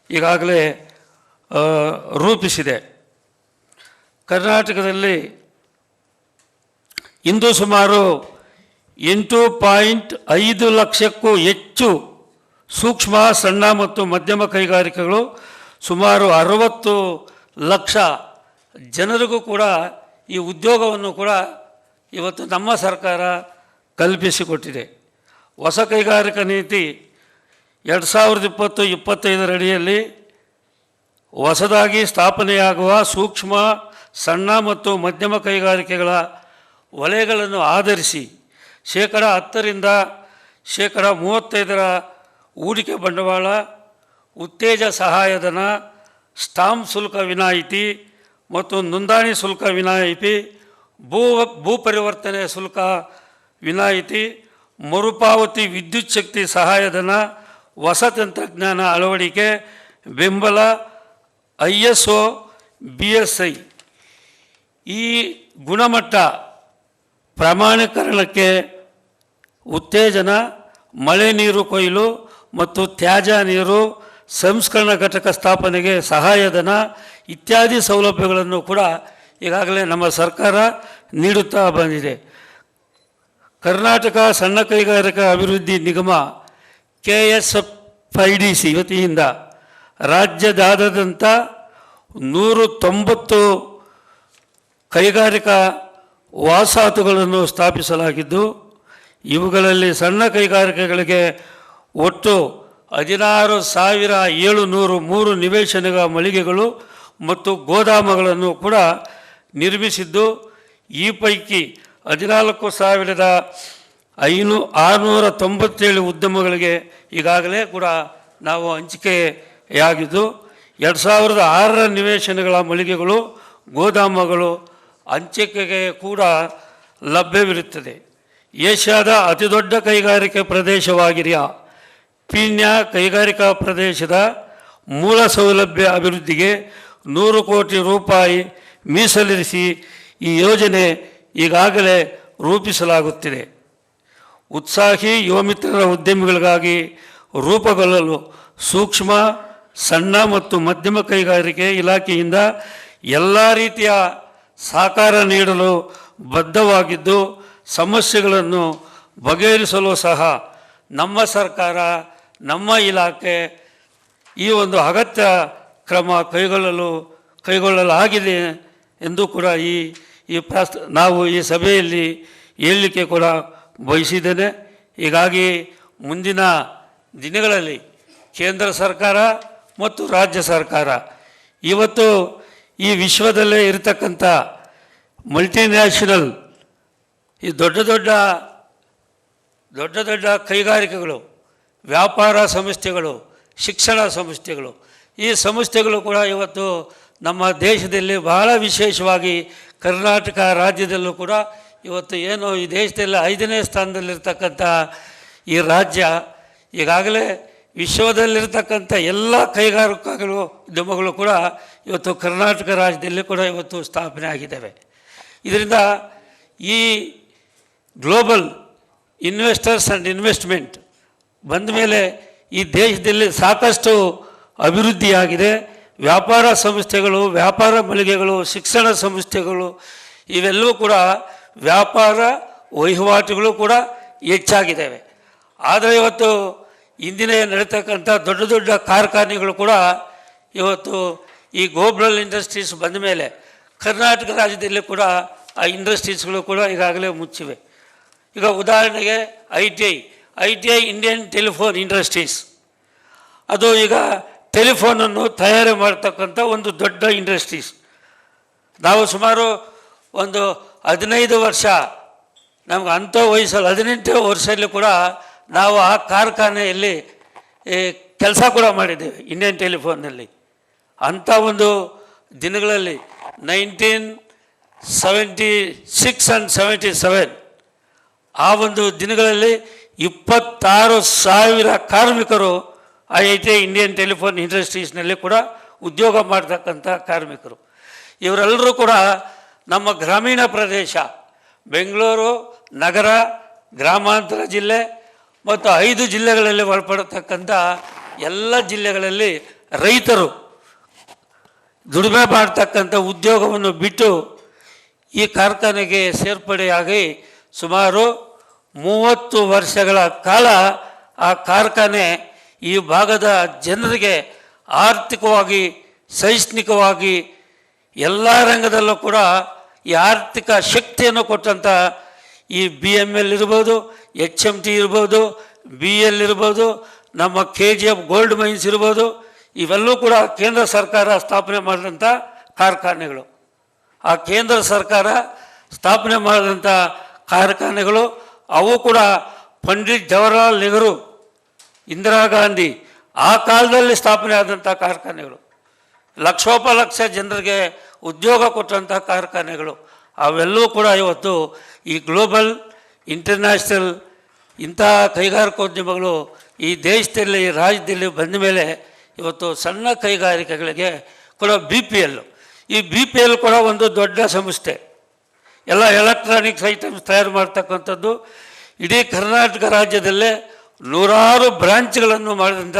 ಈಗಾಗಲೇ ರೂಪಿಸಿದೆ. ಕರ್ನಾಟಕದಲ್ಲಿ ಇಂದು ಸುಮಾರು 8.5 ಲಕ್ಷಕ್ಕೂ ಹೆಚ್ಚು ಸೂಕ್ಷ್ಮ, ಸಣ್ಣ ಮತ್ತು ಮಧ್ಯಮ ಕೈಗಾರಿಕೆಗಳು, ಸುಮಾರು 60 ಲಕ್ಷ ಜನರಿಗೂ ಕೂಡ ಈ ಉದ್ಯೋಗವನ್ನು ಕೂಡ ಇವತ್ತು ನಮ್ಮ ಸರ್ಕಾರ ಕಲ್ಪಿಸಿಕೊಟ್ಟಿದೆ. ಹೊಸ ಕೈಗಾರಿಕಾ ನೀತಿ 2020-25 ಅಡಿಯಲ್ಲಿ ಹೊಸದಾಗಿ ಸ್ಥಾಪನೆಯಾಗುವ ಸೂಕ್ಷ್ಮ, ಸಣ್ಣ ಮತ್ತು ಮಧ್ಯಮ ಕೈಗಾರಿಕೆಗಳ ವಲಯಗಳನ್ನು ಆಧರಿಸಿ 10% 35% ಹೂಡಿಕೆ ಬಂಡವಾಳ, ಉತ್ತೇಜ ಸಹಾಯಧನ, ಸ್ಟಾಂಪ್ ಶುಲ್ಕ ವಿನಾಯಿತಿ ಮತ್ತು ನೋಂದಣಿ ಶುಲ್ಕ ವಿನಾಯಿತಿ, ಭೂ ಪರಿವರ್ತನೆ ಶುಲ್ಕ ವಿನಾಯಿತಿ, ಮರುಪಾವತಿ ವಿದ್ಯುತ್ ಶಕ್ತಿ ಸಹಾಯಧನ, ಹೊಸ ತಂತ್ರಜ್ಞಾನ ಅಳವಡಿಕೆ, ಬೆಂಬಲ, ISO, BSI ಈ ಗುಣಮಟ್ಟ ಪ್ರಮಾಣೀಕರಣಕ್ಕೆ ಉತ್ತೇಜನ, ಮಳೆ ನೀರು ಕೊಯ್ಲು ಮತ್ತು ತ್ಯಾಜ್ಯ ನೀರು ಸಂಸ್ಕರಣಾ ಘಟಕ ಸ್ಥಾಪನೆಗೆ ಸಹಾಯಧನ ಇತ್ಯಾದಿ ಸೌಲಭ್ಯಗಳನ್ನು ಕೂಡ ಈಗಾಗಲೇ ನಮ್ಮ ಸರ್ಕಾರ ನೀಡುತ್ತಾ ಬಂದಿದೆ. ಕರ್ನಾಟಕ ಸಣ್ಣ ಕೈಗಾರಿಕಾ ಅಭಿವೃದ್ಧಿ ನಿಗಮ KSFIDC ವತಿಯಿಂದ ರಾಜ್ಯದಾದ್ಯಂತ 190 ಕೈಗಾರಿಕಾ ವಸಾಹತುಗಳನ್ನು ಸ್ಥಾಪಿಸಲಾಗಿದ್ದು, ಇವುಗಳಲ್ಲಿ ಸಣ್ಣ ಕೈಗಾರಿಕೆಗಳಿಗೆ ಒಟ್ಟು 16,703 ನಿವೇಶನ ಮಳಿಗೆಗಳು ಮತ್ತು ಗೋದಾಮುಗಳನ್ನು ಕೂಡ ನಿರ್ಮಿಸಿದ್ದು, ಈ ಪೈಕಿ 14,697 ಉದ್ಯಮಗಳಿಗೆ ಈಗಾಗಲೇ ಕೂಡ ನಾವು ಹಂಚಿಕೆಯಾಗಿದ್ದು, 2006 ನಿವೇಶನಗಳ ಮಳಿಗೆಗಳು, ಗೋದಾಮುಗಳು ಹಂಚಿಕೆಗೆ ಕೂಡ ಲಭ್ಯವಿರುತ್ತದೆ. ಏಷ್ಯಾದ ಅತಿದೊಡ್ಡ ಕೈಗಾರಿಕೆ ಪ್ರದೇಶವಾಗಿರುವ ಪೀಣ್ಯ ಕೈಗಾರಿಕಾ ಪ್ರದೇಶದ ಮೂಲ ಸೌಲಭ್ಯ ಅಭಿವೃದ್ಧಿಗೆ 100 ಕೋಟಿ ರೂಪಾಯಿ ಮೀಸಲಿರಿಸಿ ಈ ಯೋಜನೆ ಈಗಾಗಲೇ ರೂಪಿಸಲಾಗುತ್ತಿದೆ. ಉತ್ಸಾಹಿ ಯುವಮಿತ್ರರ ಉದ್ಯಮಿಗಳಿಗಾಗಿ ರೂಪುಗೊಳ್ಳಲು ಸೂಕ್ಷ್ಮ, ಸಣ್ಣ ಮತ್ತು ಮಧ್ಯಮ ಕೈಗಾರಿಕೆ ಇಲಾಖೆಯಿಂದ ಎಲ್ಲ ರೀತಿಯ ಸಹಕಾರ ನೀಡಲು ಬದ್ಧವಾಗಿದ್ದು, ಸಮಸ್ಯೆಗಳನ್ನು ಬಗೆಹರಿಸಲು ಸಹ ನಮ್ಮ ಸರ್ಕಾರ, ನಮ್ಮ ಇಲಾಖೆ ಈ ಒಂದು ಅಗತ್ಯ ಕ್ರಮ ಕೈಗೊಳ್ಳಲಾಗಿದೆ ಎಂದು ಕೂಡ ನಾವು ಈ ಸಭೆಯಲ್ಲಿ ಹೇಳಲಿಕ್ಕೆ ಕೂಡ ಬಯಸಿದ್ದೇನೆ. ಹೀಗಾಗಿ ಮುಂದಿನ ದಿನಗಳಲ್ಲಿ ಕೇಂದ್ರ ಸರ್ಕಾರ ಮತ್ತು ರಾಜ್ಯ ಸರ್ಕಾರ ಇವತ್ತು ಈ ವಿಶ್ವದಲ್ಲೇ ಇರತಕ್ಕಂಥ ಮಲ್ಟಿನ್ಯಾಷನಲ್ ಈ ದೊಡ್ಡ ದೊಡ್ಡ ಕೈಗಾರಿಕೆಗಳು, ವ್ಯಾಪಾರ ಸಂಸ್ಥೆಗಳು, ಶಿಕ್ಷಣ ಸಂಸ್ಥೆಗಳು, ಈ ಸಂಸ್ಥೆಗಳು ಕೂಡ ಇವತ್ತು ನಮ್ಮ ದೇಶದಲ್ಲಿ ಬಹಳ ವಿಶೇಷವಾಗಿ ಕರ್ನಾಟಕ ರಾಜ್ಯದಲ್ಲೂ ಕೂಡ ಇವತ್ತು ಏನು ಈ ದೇಶದಲ್ಲಿ 5ನೇ ಸ್ಥಾನದಲ್ಲಿರ್ತಕ್ಕಂಥ ಈ ರಾಜ್ಯ ಈಗಾಗಲೇ ವಿಶ್ವದಲ್ಲಿರ್ತಕ್ಕಂಥ ಎಲ್ಲ ಕೈಗಾರಿಕೆಗಳು ಉದ್ಯಮಗಳು ಕೂಡ ಇವತ್ತು ಕರ್ನಾಟಕ ರಾಜ್ಯದಲ್ಲಿ ಕೂಡ ಇವತ್ತು ಸ್ಥಾಪನೆ ಆಗಿದ್ದಾವೆ. ಇದರಿಂದ ಈ ಗ್ಲೋಬಲ್ ಇನ್ವೆಸ್ಟರ್ಸ್ ಆ್ಯಂಡ್ ಇನ್ವೆಸ್ಟ್ಮೆಂಟ್ ಬಂದ ಮೇಲೆ ಈ ದೇಶದಲ್ಲಿ ಸಾಕಷ್ಟು ಅಭಿವೃದ್ಧಿಯಾಗಿದೆ. ವ್ಯಾಪಾರ ಸಂಸ್ಥೆಗಳು, ವ್ಯಾಪಾರ ಮಳಿಗೆಗಳು, ಶಿಕ್ಷಣ ಸಂಸ್ಥೆಗಳು ಇವೆಲ್ಲವೂ ಕೂಡ ವ್ಯಾಪಾರ ವಹಿವಾಟುಗಳು ಕೂಡ ಹೆಚ್ಚಾಗಿದ್ದಾವೆ. ಆದರೆ ಇವತ್ತು ಇಂದಿನ ನಡೀತಕ್ಕಂಥ ದೊಡ್ಡ ಕಾರ್ಖಾನೆಗಳು ಕೂಡ ಇವತ್ತು ಈ ಗ್ಲೋಬಲ್ ಇಂಡಸ್ಟ್ರೀಸ್ ಬಂದ ಮೇಲೆ ಕರ್ನಾಟಕ ರಾಜ್ಯದಲ್ಲಿ ಕೂಡ ಆ ಇಂಡಸ್ಟ್ರೀಸ್ಗಳು ಕೂಡ ಈಗಾಗಲೇ ಮುಚ್ಚಿವೆ. ಈಗ ಉದಾಹರಣೆಗೆ ITI ಇಂಡಿಯನ್ ಟೆಲಿಫೋನ್ ಇಂಡಸ್ಟ್ರೀಸ್, ಅದು ಈಗ ಟೆಲಿಫೋನನ್ನು ತಯಾರಿ ಮಾಡ್ತಕ್ಕಂಥ ಒಂದು ದೊಡ್ಡ ಇಂಡಸ್ಟ್ರೀಸ್. ನಾವು ಸುಮಾರು ಒಂದು 15 ವರ್ಷ, ನಮ್ಗೆ ಅಂಥ ವಯಸ್ಸಲ್ಲಿ 18 ವರ್ಷದಲ್ಲಿ ಕೂಡ ನಾವು ಆ ಕಾರ್ಖಾನೆಯಲ್ಲಿ ಕೆಲಸ ಕೂಡ ಮಾಡಿದ್ದೇವೆ ಇಂಡಿಯನ್ ಟೆಲಿಫೋನ್ನಲ್ಲಿ. ಅಂಥ ಒಂದು ದಿನಗಳಲ್ಲಿ 1976 and 77 ಆ ಒಂದು ದಿನಗಳಲ್ಲಿ 26,000 ಕಾರ್ಮಿಕರು ITI ಇಂಡಿಯನ್ ಟೆಲಿಫೋನ್ ಇಂಡಸ್ಟ್ರೀಸ್ನಲ್ಲಿ ಕೂಡ ಉದ್ಯೋಗ ಮಾಡ್ತಕ್ಕಂಥ ಕಾರ್ಮಿಕರು. ಇವರೆಲ್ಲರೂ ಕೂಡ ನಮ್ಮ ಗ್ರಾಮೀಣ ಪ್ರದೇಶ ಬೆಂಗಳೂರು ನಗರ, ಗ್ರಾಮಾಂತರ ಜಿಲ್ಲೆ ಮತ್ತು 5 ಜಿಲ್ಲೆಗಳಲ್ಲಿ ಒಳಪಡತಕ್ಕಂಥ ಎಲ್ಲ ಜಿಲ್ಲೆಗಳಲ್ಲಿ ರೈತರು ದುಡಿಮೆ ಮಾಡ್ತಕ್ಕಂಥ ಉದ್ಯೋಗವನ್ನು ಬಿಟ್ಟು ಈ ಕಾರ್ಖಾನೆಗೆ ಸೇರ್ಪಡೆಯಾಗಿ ಸುಮಾರು 30 ವರ್ಷಗಳ ಕಾಲ ಆ ಕಾರ್ಖಾನೆ ಈ ಭಾಗದ ಜನರಿಗೆ ಆರ್ಥಿಕವಾಗಿ, ಶೈಕ್ಷಣಿಕವಾಗಿ ಎಲ್ಲ ರಂಗದಲ್ಲೂ ಕೂಡ ಈ ಆರ್ಥಿಕ ಶಕ್ತಿಯನ್ನು ಕೊಟ್ಟಂಥ ಈ BML ಇರ್ಬೋದು, HMT ಇರ್ಬೋದು, BL ಇರ್ಬೋದು, ನಮ್ಮ KGF ಗೋಲ್ಡ್ ಮೈನ್ಸ್ ಇರ್ಬೋದು, ಇವೆಲ್ಲವೂ ಕೂಡ ಕೇಂದ್ರ ಸರ್ಕಾರ ಸ್ಥಾಪನೆ ಮಾಡಿದಂಥ ಕಾರ್ಖಾನೆಗಳು. ಆ ಕೇಂದ್ರ ಸರ್ಕಾರ ಸ್ಥಾಪನೆ ಮಾಡಿದಂಥ ಕಾರ್ಖಾನೆಗಳು ಅವು ಕೂಡ ಪಂಡಿತ್ ಜವಾಹರ್ಲಾಲ್ ನೆಹರು, ಇಂದಿರಾ ಗಾಂಧಿ ಆ ಕಾಲದಲ್ಲಿ ಸ್ಥಾಪನೆ ಆದಂಥ ಕಾರ್ಖಾನೆಗಳು, ಲಕ್ಷೋಪಲಕ್ಷ ಜನರಿಗೆ ಉದ್ಯೋಗ ಕೊಟ್ಟಂಥ ಕಾರ್ಖಾನೆಗಳು ಅವೆಲ್ಲವೂ ಕೂಡ ಇವತ್ತು ಈ ಗ್ಲೋಬಲ್ ಇಂಟರ್ನ್ಯಾಷನಲ್ ಇಂಥ ಕೈಗಾರಿಕೋದ್ಯಮಗಳು ಈ ದೇಶದಲ್ಲಿ ರಾಜ್ಯದಲ್ಲಿ ಬಂದ ಮೇಲೆ ಇವತ್ತು ಸಣ್ಣ ಕೈಗಾರಿಕೆಗಳಿಗೆ ಕೂಡ BPL, ಈ BPL ಕೂಡ ಒಂದು ದೊಡ್ಡ ಸಂಸ್ಥೆ. ಎಲ್ಲ ಎಲೆಕ್ಟ್ರಾನಿಕ್ಸ್ ಐಟಮ್ಸ್ ತಯಾರು ಮಾಡ್ತಕ್ಕಂಥದ್ದು. ಇಡೀ ಕರ್ನಾಟಕ ರಾಜ್ಯದಲ್ಲೇ ನೂರಾರು ಬ್ರಾಂಚ್ಗಳನ್ನು ಮಾಡಿದಂಥ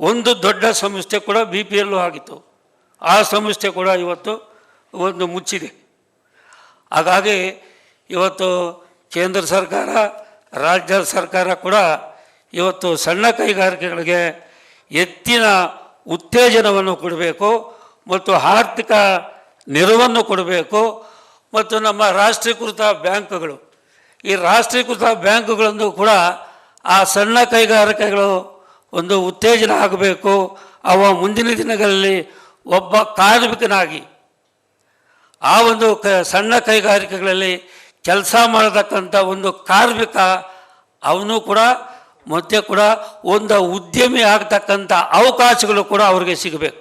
ಒಂದು ದೊಡ್ಡ ಸಂಸ್ಥೆ ಕೂಡ BPL ಆಗಿತ್ತು. ಆ ಸಂಸ್ಥೆ ಕೂಡ ಇವತ್ತು ಒಂದು ಮುಚ್ಚಿದೆ. ಹಾಗಾಗಿ ಇವತ್ತು ಕೇಂದ್ರ ಸರ್ಕಾರ, ರಾಜ್ಯ ಸರ್ಕಾರ ಕೂಡ ಇವತ್ತು ಸಣ್ಣ ಕೈಗಾರಿಕೆಗಳಿಗೆ ಹೆಚ್ಚಿನ ಉತ್ತೇಜನವನ್ನು ಕೊಡಬೇಕು ಮತ್ತು ಆರ್ಥಿಕ ನೆರವನ್ನು ಕೊಡಬೇಕು. ಮತ್ತು ನಮ್ಮ ರಾಷ್ಟ್ರೀಕೃತ ಬ್ಯಾಂಕ್ಗಳು, ಈ ರಾಷ್ಟ್ರೀಕೃತ ಬ್ಯಾಂಕ್ಗಳನ್ನು ಕೂಡ ಆ ಸಣ್ಣ ಕೈಗಾರಿಕೆಗಳು ಒಂದು ಉತ್ತೇಜನ ಆಗಬೇಕು. ಅವ ಮುಂದಿನ ದಿನಗಳಲ್ಲಿ ಒಬ್ಬ ಕಾರ್ಮಿಕನಾಗಿ ಆ ಒಂದು ಸಣ್ಣ ಕೈಗಾರಿಕೆಗಳಲ್ಲಿ ಕೆಲಸ ಮಾಡತಕ್ಕಂಥ ಒಂದು ಕಾರ್ಮಿಕ ಅವನು ಕೂಡ ಮತ್ತೆ ಕೂಡ ಒಂದು ಉದ್ಯಮಿ ಆಗ್ತಕ್ಕಂಥ ಅವಕಾಶಗಳು ಕೂಡ ಅವ್ರಿಗೆ ಸಿಗಬೇಕು.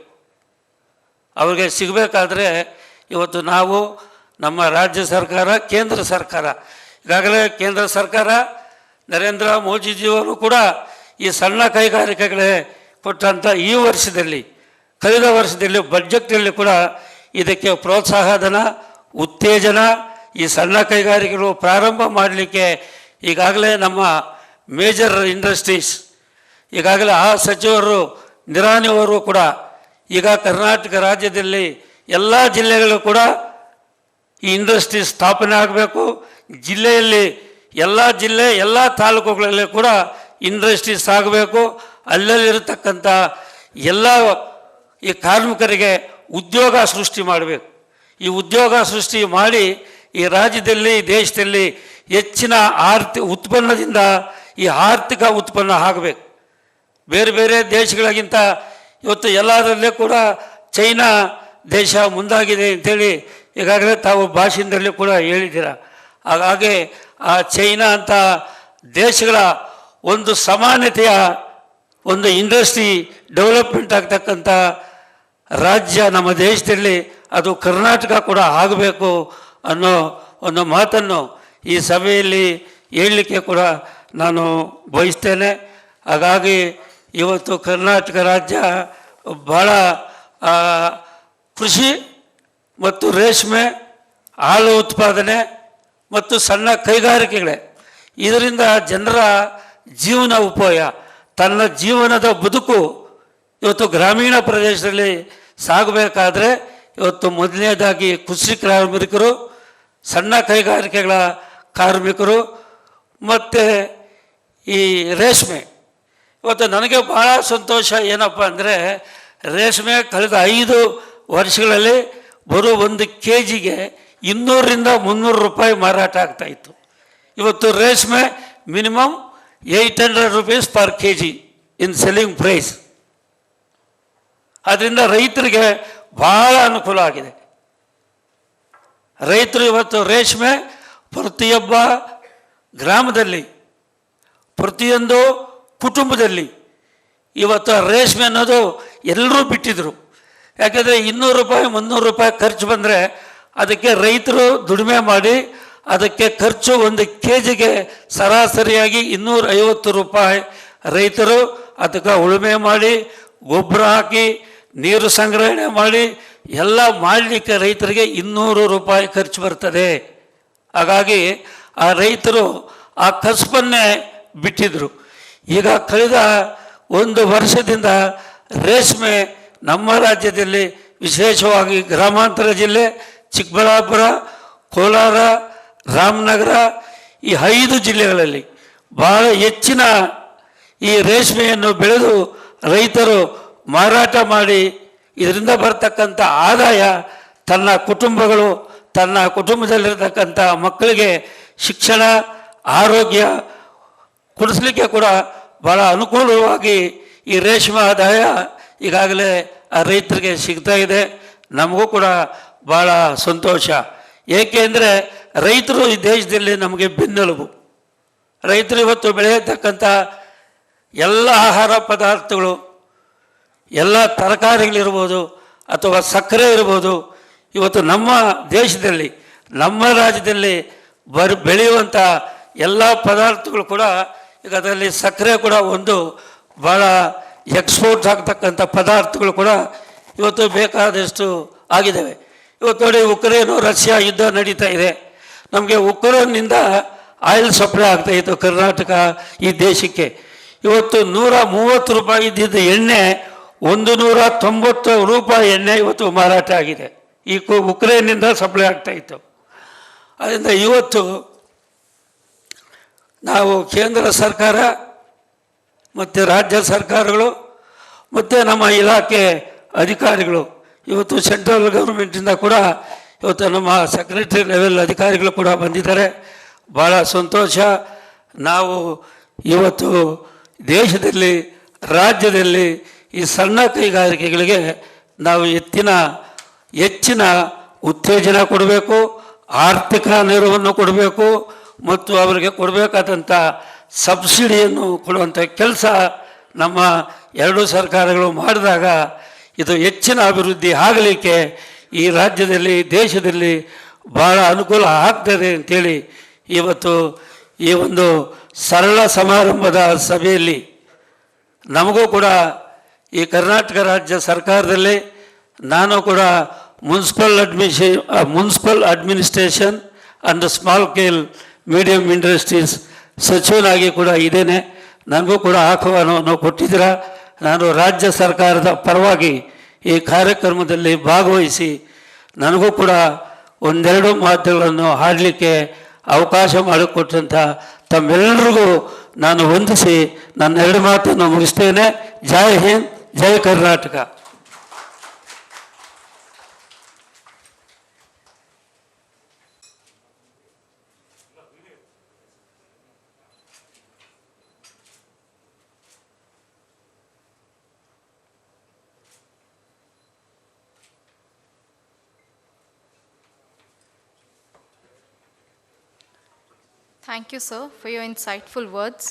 ಅವ್ರಿಗೆ ಸಿಗಬೇಕಾದ್ರೆ ಇವತ್ತು ನಾವು ನಮ್ಮ ರಾಜ್ಯ ಸರ್ಕಾರ, ಕೇಂದ್ರ ಸರ್ಕಾರ, ಈಗಾಗಲೇ ಕೇಂದ್ರ ಸರ್ಕಾರ ನರೇಂದ್ರ ಮೋದಿಜಿಯವರು ಕೂಡ ಈ ಸಣ್ಣ ಕೈಗಾರಿಕೆಗಳೇ ಕೊಟ್ಟಂಥ ಈ ವರ್ಷದಲ್ಲಿ, ಕಳೆದ ವರ್ಷದಲ್ಲಿ ಬಜೆಟ್ನಲ್ಲಿ ಕೂಡ ಇದಕ್ಕೆ ಪ್ರೋತ್ಸಾಹಧನ, ಉತ್ತೇಜನ, ಈ ಸಣ್ಣ ಕೈಗಾರಿಕೆಗಳು ಪ್ರಾರಂಭ ಮಾಡಲಿಕ್ಕೆ ಈಗಾಗಲೇ ನಮ್ಮ ಮೇಜರ್ ಇಂಡಸ್ಟ್ರೀಸ್, ಈಗಾಗಲೇ ಆ ಸಚಿವರು ನಿರಾಣಿಯವರು ಕೂಡ ಈಗ ಕರ್ನಾಟಕ ರಾಜ್ಯದಲ್ಲಿ ಎಲ್ಲ ಜಿಲ್ಲೆಗಳು ಕೂಡ ಈ ಇಂಡಸ್ಟ್ರಿ ಸ್ಥಾಪನೆ ಆಗಬೇಕು. ಜಿಲ್ಲೆಯಲ್ಲಿ ಎಲ್ಲ ಜಿಲ್ಲೆ, ಎಲ್ಲ ತಾಲೂಕುಗಳಲ್ಲಿ ಕೂಡ ಇಂಡಸ್ಟ್ರೀಸ್ ಆಗಬೇಕು. ಅಲ್ಲಲ್ಲಿರತಕ್ಕಂಥ ಎಲ್ಲ ಈ ಕಾರ್ಮಿಕರಿಗೆ ಉದ್ಯೋಗ ಸೃಷ್ಟಿ ಮಾಡಬೇಕು. ಈ ಉದ್ಯೋಗ ಸೃಷ್ಟಿ ಮಾಡಿ ಈ ರಾಜ್ಯದಲ್ಲಿ, ದೇಶದಲ್ಲಿ ಹೆಚ್ಚಿನ ಉತ್ಪನ್ನದಿಂದ ಈ ಆರ್ಥಿಕ ಉತ್ಪನ್ನ ಆಗಬೇಕು. ಬೇರೆ ಬೇರೆ ದೇಶಗಳಿಗಿಂತ ಇವತ್ತು ಎಲ್ಲದರಲ್ಲೇ ಕೂಡ ಚೈನಾ ದೇಶ ಮುಂದಾಗಿದೆ ಅಂಥೇಳಿ ಈಗಾಗಲೇ ತಾವು ಭಾಷಣದಲ್ಲಿ ಕೂಡ ಹೇಳಿದ್ದೀರ. ಹಾಗಾಗಿ ಆ ಚೈನಾ ಅಂತ ದೇಶಗಳ ಒಂದು ಸಮಾನತೆಯ ಒಂದು ಇಂಡಸ್ಟ್ರಿ ಡೆವಲಪ್ಮೆಂಟ್ ಆಗ್ತಕ್ಕಂಥ ರಾಜ್ಯ ನಮ್ಮ ದೇಶದಲ್ಲಿ ಅದು ಕರ್ನಾಟಕ ಕೂಡ ಆಗಬೇಕು ಅನ್ನೋ ಒಂದು ಮಾತನ್ನು ಈ ಸಭೆಯಲ್ಲಿ ಹೇಳಲಿಕ್ಕೆ ಕೂಡ ನಾನು ಬಯಸ್ತೇನೆ. ಹಾಗಾಗಿ ಇವತ್ತು ಕರ್ನಾಟಕ ರಾಜ್ಯ ಭಾಳ ಕೃಷಿ ಮತ್ತು ರೇಷ್ಮೆ, ಹಾಲು ಉತ್ಪಾದನೆ ಮತ್ತು ಸಣ್ಣ ಕೈಗಾರಿಕೆಗಳೇ, ಇದರಿಂದ ಜನರ ಜೀವನ ಉಪಾಯ, ತನ್ನ ಜೀವನದ ಬದುಕು ಇವತ್ತು ಗ್ರಾಮೀಣ ಪ್ರದೇಶದಲ್ಲಿ ಸಾಗಬೇಕಾದ್ರೆ ಇವತ್ತು ಮೊದಲನೇದಾಗಿ ಕೃಷಿ ಕಾರ್ಮಿಕರು, ಸಣ್ಣ ಕೈಗಾರಿಕೆಗಳ ಕಾರ್ಮಿಕರು ಮತ್ತು ಈ ರೇಷ್ಮೆ. ಇವತ್ತು ನನಗೆ ಭಾಳ ಸಂತೋಷ ಏನಪ್ಪ ಅಂದರೆ, ರೇಷ್ಮೆ ಕಳೆದ 5 ವರ್ಷಗಳಲ್ಲಿ ಬರೋ 1 kgಗೆ 200ರಿಂದ 300 ರೂಪಾಯಿ ಮಾರಾಟ ಆಗ್ತಾಯಿತ್ತು. ಇವತ್ತು ರೇಷ್ಮೆ minimum 800 rupees per kg in selling price. ಅದರಿಂದ ರೈತರಿಗೆ ಭಾಳ ಅನುಕೂಲ ಆಗಿದೆ. ರೈತರು ಇವತ್ತು ರೇಷ್ಮೆ ಪ್ರತಿಯೊಬ್ಬ ಗ್ರಾಮದಲ್ಲಿ, ಪ್ರತಿಯೊಂದು ಕುಟುಂಬದಲ್ಲಿ ಇವತ್ತು ರೇಷ್ಮೆ ಅನ್ನೋದು ಎಲ್ಲರೂ ಬಿಟ್ಟಿದ್ರು. ಯಾಕೆಂದರೆ 200 ರೂಪಾಯಿ 300 ರೂಪಾಯಿ ಖರ್ಚು ಬಂದರೆ ಅದಕ್ಕೆ ರೈತರು ದುಡಿಮೆ ಮಾಡಿ ಅದಕ್ಕೆ ಖರ್ಚು 1 kgಗೆ ಸರಾಸರಿಯಾಗಿ 250 ರೂಪಾಯಿ ರೈತರು ಅದಕ್ಕೆ ಉಳುಮೆ ಮಾಡಿ, ಗೊಬ್ಬರ ಹಾಕಿ, ನೀರು ಸಂಗ್ರಹಣೆ ಮಾಡಿ ಎಲ್ಲ ಮಾಡಲಿಕ್ಕೆ ರೈತರಿಗೆ 200 ರೂಪಾಯಿ ಖರ್ಚು ಬರ್ತದೆ. ಹಾಗಾಗಿ ಆ ರೈತರು ಆ ಕಸಬನ್ನೇ ಬಿಟ್ಟಿದ್ರು. ಈಗ ಕಳೆದ 1 ವರ್ಷದಿಂದ ರೇಷ್ಮೆ ನಮ್ಮ ರಾಜ್ಯದಲ್ಲಿ, ವಿಶೇಷವಾಗಿ ಗ್ರಾಮಾಂತರ ಜಿಲ್ಲೆ ಚಿಕ್ಕಬಳ್ಳಾಪುರ, ಕೋಲಾರ, ರಾಮನಗರ ಈ 5 ಜಿಲ್ಲೆಗಳಲ್ಲಿ ಭಾಳ ಹೆಚ್ಚಿನ ಈ ರೇಷ್ಮೆಯನ್ನು ಬೆಳೆದು ರೈತರು ಮಾರಾಟ ಮಾಡಿ ಇದರಿಂದ ಬರ್ತಕ್ಕಂಥ ಆದಾಯ ತನ್ನ ಕುಟುಂಬಗಳು, ತನ್ನ ಕುಟುಂಬದಲ್ಲಿರ್ತಕ್ಕಂಥ ಮಕ್ಕಳಿಗೆ ಶಿಕ್ಷಣ, ಆರೋಗ್ಯ ಕೊಡಿಸ್ಲಿಕ್ಕೆ ಕೂಡ ಭಾಳ ಅನುಕೂಲವಾಗಿ ಈ ರೇಷ್ಮೆ ಆದಾಯ ಈಗಾಗಲೇ ಆ ರೈತರಿಗೆ ಸಿಗ್ತಾ ಇದೆ. ನಮಗೂ ಕೂಡ ಭಾಳ ಸಂತೋಷ. ಏಕೆಂದರೆ ರೈತರು ಈ ದೇಶದಲ್ಲಿ ನಮಗೆ ಬೆನ್ನೆಲುಬು. ರೈತರು ಇವತ್ತು ಬೆಳೆಯತಕ್ಕಂಥ ಎಲ್ಲ ಆಹಾರ ಪದಾರ್ಥಗಳು, ಎಲ್ಲ ತರಕಾರಿಗಳಿರ್ಬೋದು ಅಥವಾ ಸಕ್ಕರೆ ಇರ್ಬೋದು, ಇವತ್ತು ನಮ್ಮ ದೇಶದಲ್ಲಿ, ನಮ್ಮ ರಾಜ್ಯದಲ್ಲಿ ಬೆಳೆಯುವಂಥ ಎಲ್ಲ ಪದಾರ್ಥಗಳು ಕೂಡ ಈಗ ಅದರಲ್ಲಿ ಸಕ್ಕರೆ ಕೂಡ ಒಂದು ಭಾಳ ಎಕ್ಸ್ಪೋರ್ಟ್ ಆಗ್ತಕ್ಕಂಥ ಪದಾರ್ಥಗಳು ಕೂಡ ಇವತ್ತು ಬೇಕಾದಷ್ಟು ಆಗಿದ್ದಾವೆ. ಇವತ್ತು ನೋಡಿ ಉಕ್ರೇನು ರಷ್ಯಾ ಯುದ್ಧ ನಡೀತಾ ಇದೆ. ನಮಗೆ ಉಕ್ರೇನ್ನಿಂದ ಆಯಿಲ್ ಸಪ್ಲೈ ಆಗ್ತಾಯಿತ್ತು ಕರ್ನಾಟಕ ಈ ದೇಶಕ್ಕೆ. ಇವತ್ತು 130 ರೂಪಾಯಿ ಇದ್ದಿದ್ದ ಎಣ್ಣೆ 190 ರೂಪಾಯಿ ಎಣ್ಣೆ ಇವತ್ತು ಮಾರಾಟ ಆಗಿದೆ. ಈ ಉಕ್ರೇನ್ನಿಂದ ಸಪ್ಲೈ ಆಗ್ತಾಯಿತ್ತು. ಅದರಿಂದ ಇವತ್ತು ನಾವು ಕೇಂದ್ರ ಸರ್ಕಾರ ಮತ್ತು ರಾಜ್ಯ ಸರ್ಕಾರಗಳು ಮತ್ತು ನಮ್ಮ ಇಲಾಖೆ ಅಧಿಕಾರಿಗಳು ಇವತ್ತು ಸೆಂಟ್ರಲ್ ಗೌರ್ಮೆಂಟಿಂದ ಕೂಡ ಇವತ್ತು ನಮ್ಮ ಸೆಕ್ರೆಟರಿ ಲೆವೆಲ್ ಅಧಿಕಾರಿಗಳು ಕೂಡ ಬಂದಿದ್ದಾರೆ. ಭಾಳ ಸಂತೋಷ. ನಾವು ಇವತ್ತು ದೇಶದಲ್ಲಿ ರಾಜ್ಯದಲ್ಲಿ ಈ ಸಣ್ಣ ಕೈಗಾರಿಕೆಗಳಿಗೆ ನಾವು ಹೆಚ್ಚಿನ ಉತ್ತೇಜನ ಕೊಡಬೇಕು, ಆರ್ಥಿಕ ನೆರವನ್ನು ಕೊಡಬೇಕು ಮತ್ತು ಅವರಿಗೆ ಕೊಡಬೇಕಾದಂಥ ಸಬ್ಸಿಡಿಯನ್ನು ಕೊಡುವಂಥ ಕೆಲಸ ನಮ್ಮ ಎರಡೂ ಸರ್ಕಾರಗಳು ಮಾಡಿದಾಗ ಇದು ಹೆಚ್ಚಿನ ಅಭಿವೃದ್ಧಿ ಆಗಲಿಕ್ಕೆ ಈ ರಾಜ್ಯದಲ್ಲಿ ದೇಶದಲ್ಲಿ ಭಾಳ ಅನುಕೂಲ ಆಗ್ತದೆ ಅಂಥೇಳಿ ಇವತ್ತು ಈ ಒಂದು ಸರಳ ಸಮಾರಂಭದ ಸಭೆಯಲ್ಲಿ ನಮಗೂ ಕೂಡ ಈ ಕರ್ನಾಟಕ ರಾಜ್ಯ ಸರ್ಕಾರದಲ್ಲಿ ನಾನು ಕೂಡ municipal administration and small scale medium industries ಸಚಿವನಾಗಿ ಕೂಡ ಇದ್ದೇನೆ. ನನಗೂ ಕೂಡ ಆಹ್ವಾನವನ್ನು ಕೊಟ್ಟಿದ್ದೀರ. ನಾನು ರಾಜ್ಯ ಸರ್ಕಾರದ ಪರವಾಗಿ ಈ ಕಾರ್ಯಕ್ರಮದಲ್ಲಿ ಭಾಗವಹಿಸಿ ನನಗೂ ಕೂಡ ಒಂದೆರಡು ಮಾತುಗಳನ್ನು ಹಾಡಲಿಕ್ಕೆ ಅವಕಾಶ ಮಾಡಿಕೊಟ್ಟಂಥ ತಮ್ಮೆಲ್ಲರಿಗೂ ನಾನು ವಂದಿಸಿ ನನ್ನ ಎರಡು ಮಾತನ್ನು ಮುಗಿಸ್ತೇನೆ. ಜೈ ಹಿಂದ್, ಜೈ Karnataka. Thank you, sir, for your insightful words.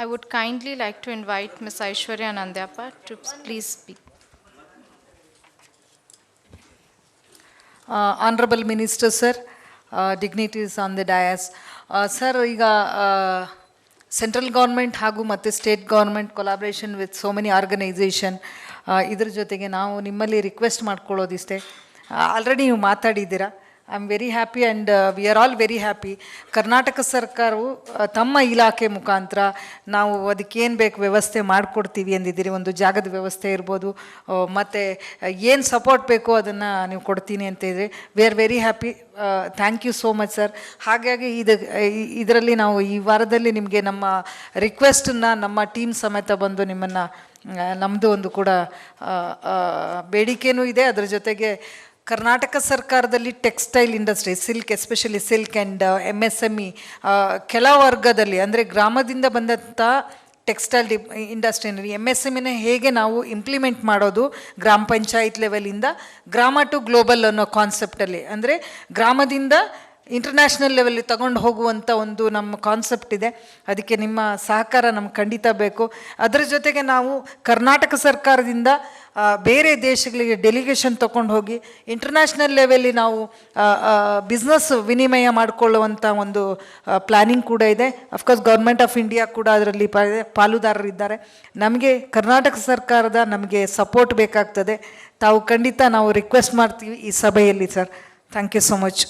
I would kindly like to invite Ms. Aishwarya Nandyapa to please speak. Honorable Minister, sir, dignitaries on the dais. Sir, ಈಗ ಸೆಂಟ್ರಲ್ ಗೌರ್ಮೆಂಟ್ ಹಾಗೂ ಮತ್ತು state government collaboration with so many organisation, ಇದ್ರ ಜೊತೆಗೆ ನಾವು ನಿಮ್ಮಲ್ಲಿ request ಮಾಡ್ಕೊಳ್ಳೋದಿಷ್ಟೇ. Already ನೀವು ಮಾತಾಡಿದ್ದೀರಾ. I am very happy and we are all very happy. Karnataka ಸರ್ಕಾರವು ತಮ್ಮ ಇಲಾಖೆ ಮುಖಾಂತರ ನಾವು ಅದಕ್ಕೇನು ಬೇಕು ವ್ಯವಸ್ಥೆ ಮಾಡಿಕೊಡ್ತೀವಿ ಅಂದಿದ್ದೀರಿ. ಒಂದು ಜಾಗದ ವ್ಯವಸ್ಥೆ ಇರ್ಬೋದು, ಮತ್ತು ಏನು ಸಪೋರ್ಟ್ ಬೇಕೋ ಅದನ್ನು ನೀವು ಕೊಡ್ತೀನಿ ಅಂತಿದ್ರಿ. We are very happy. Thank you so much sir. ಹಾಗಾಗಿ ಇದರಲ್ಲಿ ನಾವು ಈ ವಾರದಲ್ಲಿ ನಿಮಗೆ ನಮ್ಮ ರಿಕ್ವೆಸ್ಟನ್ನು ನಮ್ಮ ಟೀಮ್ ಸಮೇತ ಬಂದು ನಿಮ್ಮನ್ನು ನಮ್ಮದು ಒಂದು ಕೂಡ ಬೇಡಿಕೆನೂ ಇದೆ. ಅದರ ಜೊತೆಗೆ ಕರ್ನಾಟಕ ಸರ್ಕಾರದಲ್ಲಿ textile industry, silk, especially silk and MSME ಕೆಲ ವರ್ಗದಲ್ಲಿ ಅಂದರೆ ಗ್ರಾಮದಿಂದ ಬಂದಂಥ ಟೆಕ್ಸ್ಟೈಲ್ ಇಂಡಸ್ಟ್ರಿನಲ್ಲಿ MSMEನ ಹೇಗೆ ನಾವು ಇಂಪ್ಲಿಮೆಂಟ್ ಮಾಡೋದು ಗ್ರಾಮ ಪಂಚಾಯತ್ ಲೆವೆಲಿಂದ ಗ್ರಾಮ ಟು ಗ್ಲೋಬಲ್ ಅನ್ನೋ ಕಾನ್ಸೆಪ್ಟಲ್ಲಿ, ಅಂದರೆ ಗ್ರಾಮದಿಂದ ಇಂಟರ್ನ್ಯಾಷನಲ್ ಲೆವೆಲ್ಲಿ ತಗೊಂಡು ಹೋಗುವಂಥ ಒಂದು ನಮ್ಮ ಕಾನ್ಸೆಪ್ಟ್ ಇದೆ. ಅದಕ್ಕೆ ನಿಮ್ಮ ಸಹಕಾರ ನಮ್ಗೆ ಖಂಡಿತ ಬೇಕು. ಅದರ ಜೊತೆಗೆ ನಾವು ಕರ್ನಾಟಕ ಸರ್ಕಾರದಿಂದ ಬೇರೆ ದೇಶಗಳಿಗೆ ಡೆಲಿಗೇಷನ್ ತೊಗೊಂಡು ಹೋಗಿ ಇಂಟರ್ನ್ಯಾಷನಲ್ ಲೆವೆಲ್ಲಿ ನಾವು ಬಿಸ್ನೆಸ್ ವಿನಿಮಯ ಮಾಡಿಕೊಳ್ಳುವಂಥ ಒಂದು ಪ್ಲ್ಯಾನಿಂಗ್ ಕೂಡ ಇದೆ. ಅಫ್ಕೋರ್ಸ್ ಗೌರ್ಮೆಂಟ್ ಆಫ್ ಇಂಡಿಯಾ ಕೂಡ ಅದರಲ್ಲಿ ಪಾಲುದಾರರಿದ್ದಾರೆ. ನಮಗೆ ಕರ್ನಾಟಕ ಸರ್ಕಾರದ ನಮಗೆ ಸಪೋರ್ಟ್ ಬೇಕಾಗ್ತದೆ. ತಾವು ಖಂಡಿತ ನಾವು ರಿಕ್ವೆಸ್ಟ್ ಮಾಡ್ತೀವಿ ಈ ಸಭೆಯಲ್ಲಿ sir. Thank you so much.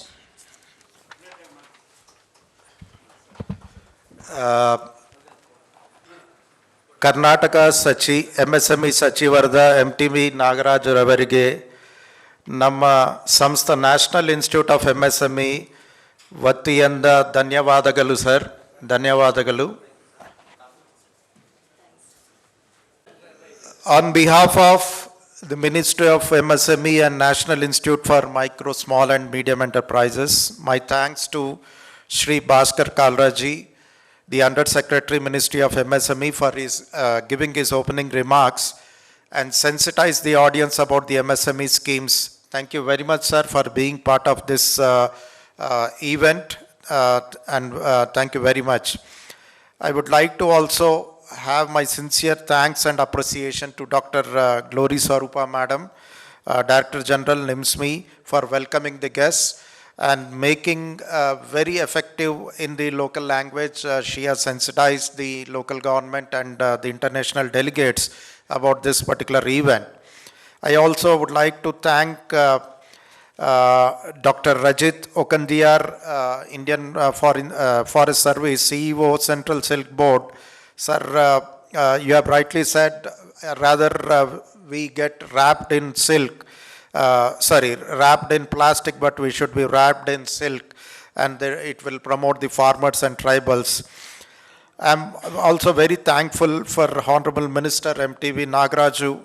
Karnataka MSME ಸಚಿವರಾದ MTV ನಾಗರಾಜರವರಿಗೆ ನಮ್ಮ ಸಂಸ್ಥೆ ನ್ಯಾಷನಲ್ ಇನ್ಸ್ಟಿಟ್ಯೂಟ್ ಆಫ್ MSME ವತಿಯಿಂದ ಧನ್ಯವಾದಗಳು ಸರ್, ಧನ್ಯವಾದಗಳು. On behalf of the Ministry of MSME and National Institute for Micro, Small and Medium Enterprises, my thanks to Shri Bhaskar Kalraji, the Under Secretary, Ministry of MSME, for his giving his opening remarks and sensitize the audience about the MSME schemes. Thank you very much, sir, for being part of this event, and thank you very much. I would like to also have my sincere thanks and appreciation to Dr. Glory Sarupa Madam, Director General NIMSME, for welcoming the guests. and making very effective in the local language. She has sensitized the local government and the international delegates about this particular event. I also would like to thank Dr. Rajit Okandiar, Indian Forest Service, CEO, Central Silk Board. Sir, you have rightly said, we get wrapped in silk, wrapped in plastic, but we should be wrapped in silk, and it will promote the farmers and tribals. I'm also very thankful for Honorable Minister MTV Nagaraju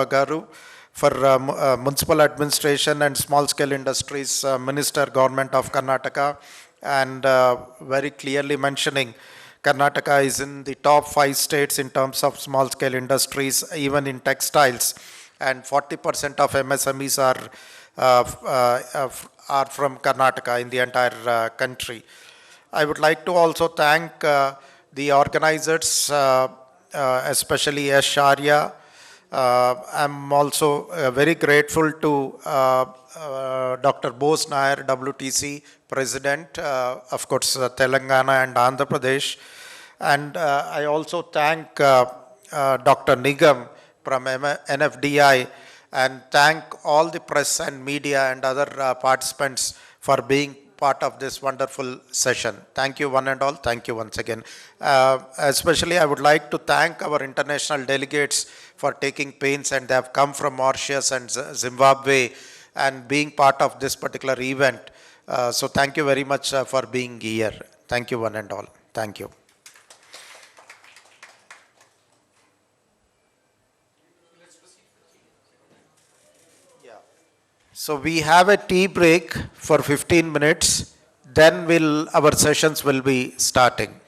Garu, for Municipal Administration and Small Scale Industries Minister, Government of Karnataka, and very clearly mentioning Karnataka is in the top 5 states in terms of small scale industries, even in textiles, and 40% of MSMEs are from Karnataka in the entire country. I would like to also thank the organizers, especially S. Sharia. I'm also very grateful to Dr. Bose Nair, WTC President, of course, Telangana and Andhra Pradesh. And I also thank Dr. Nigam from NFDI, and thank all the press and media and other participants for being part of this wonderful session. Thank you one and all. Thank you once again. Especially I would like to thank our international delegates for taking pains, and they have come from Mauritius and Zimbabwe and being part of this particular event. So thank you very much for being here. Thank you one and all. Thank you. So we have a tea break for 15 minutes, then our sessions will be starting.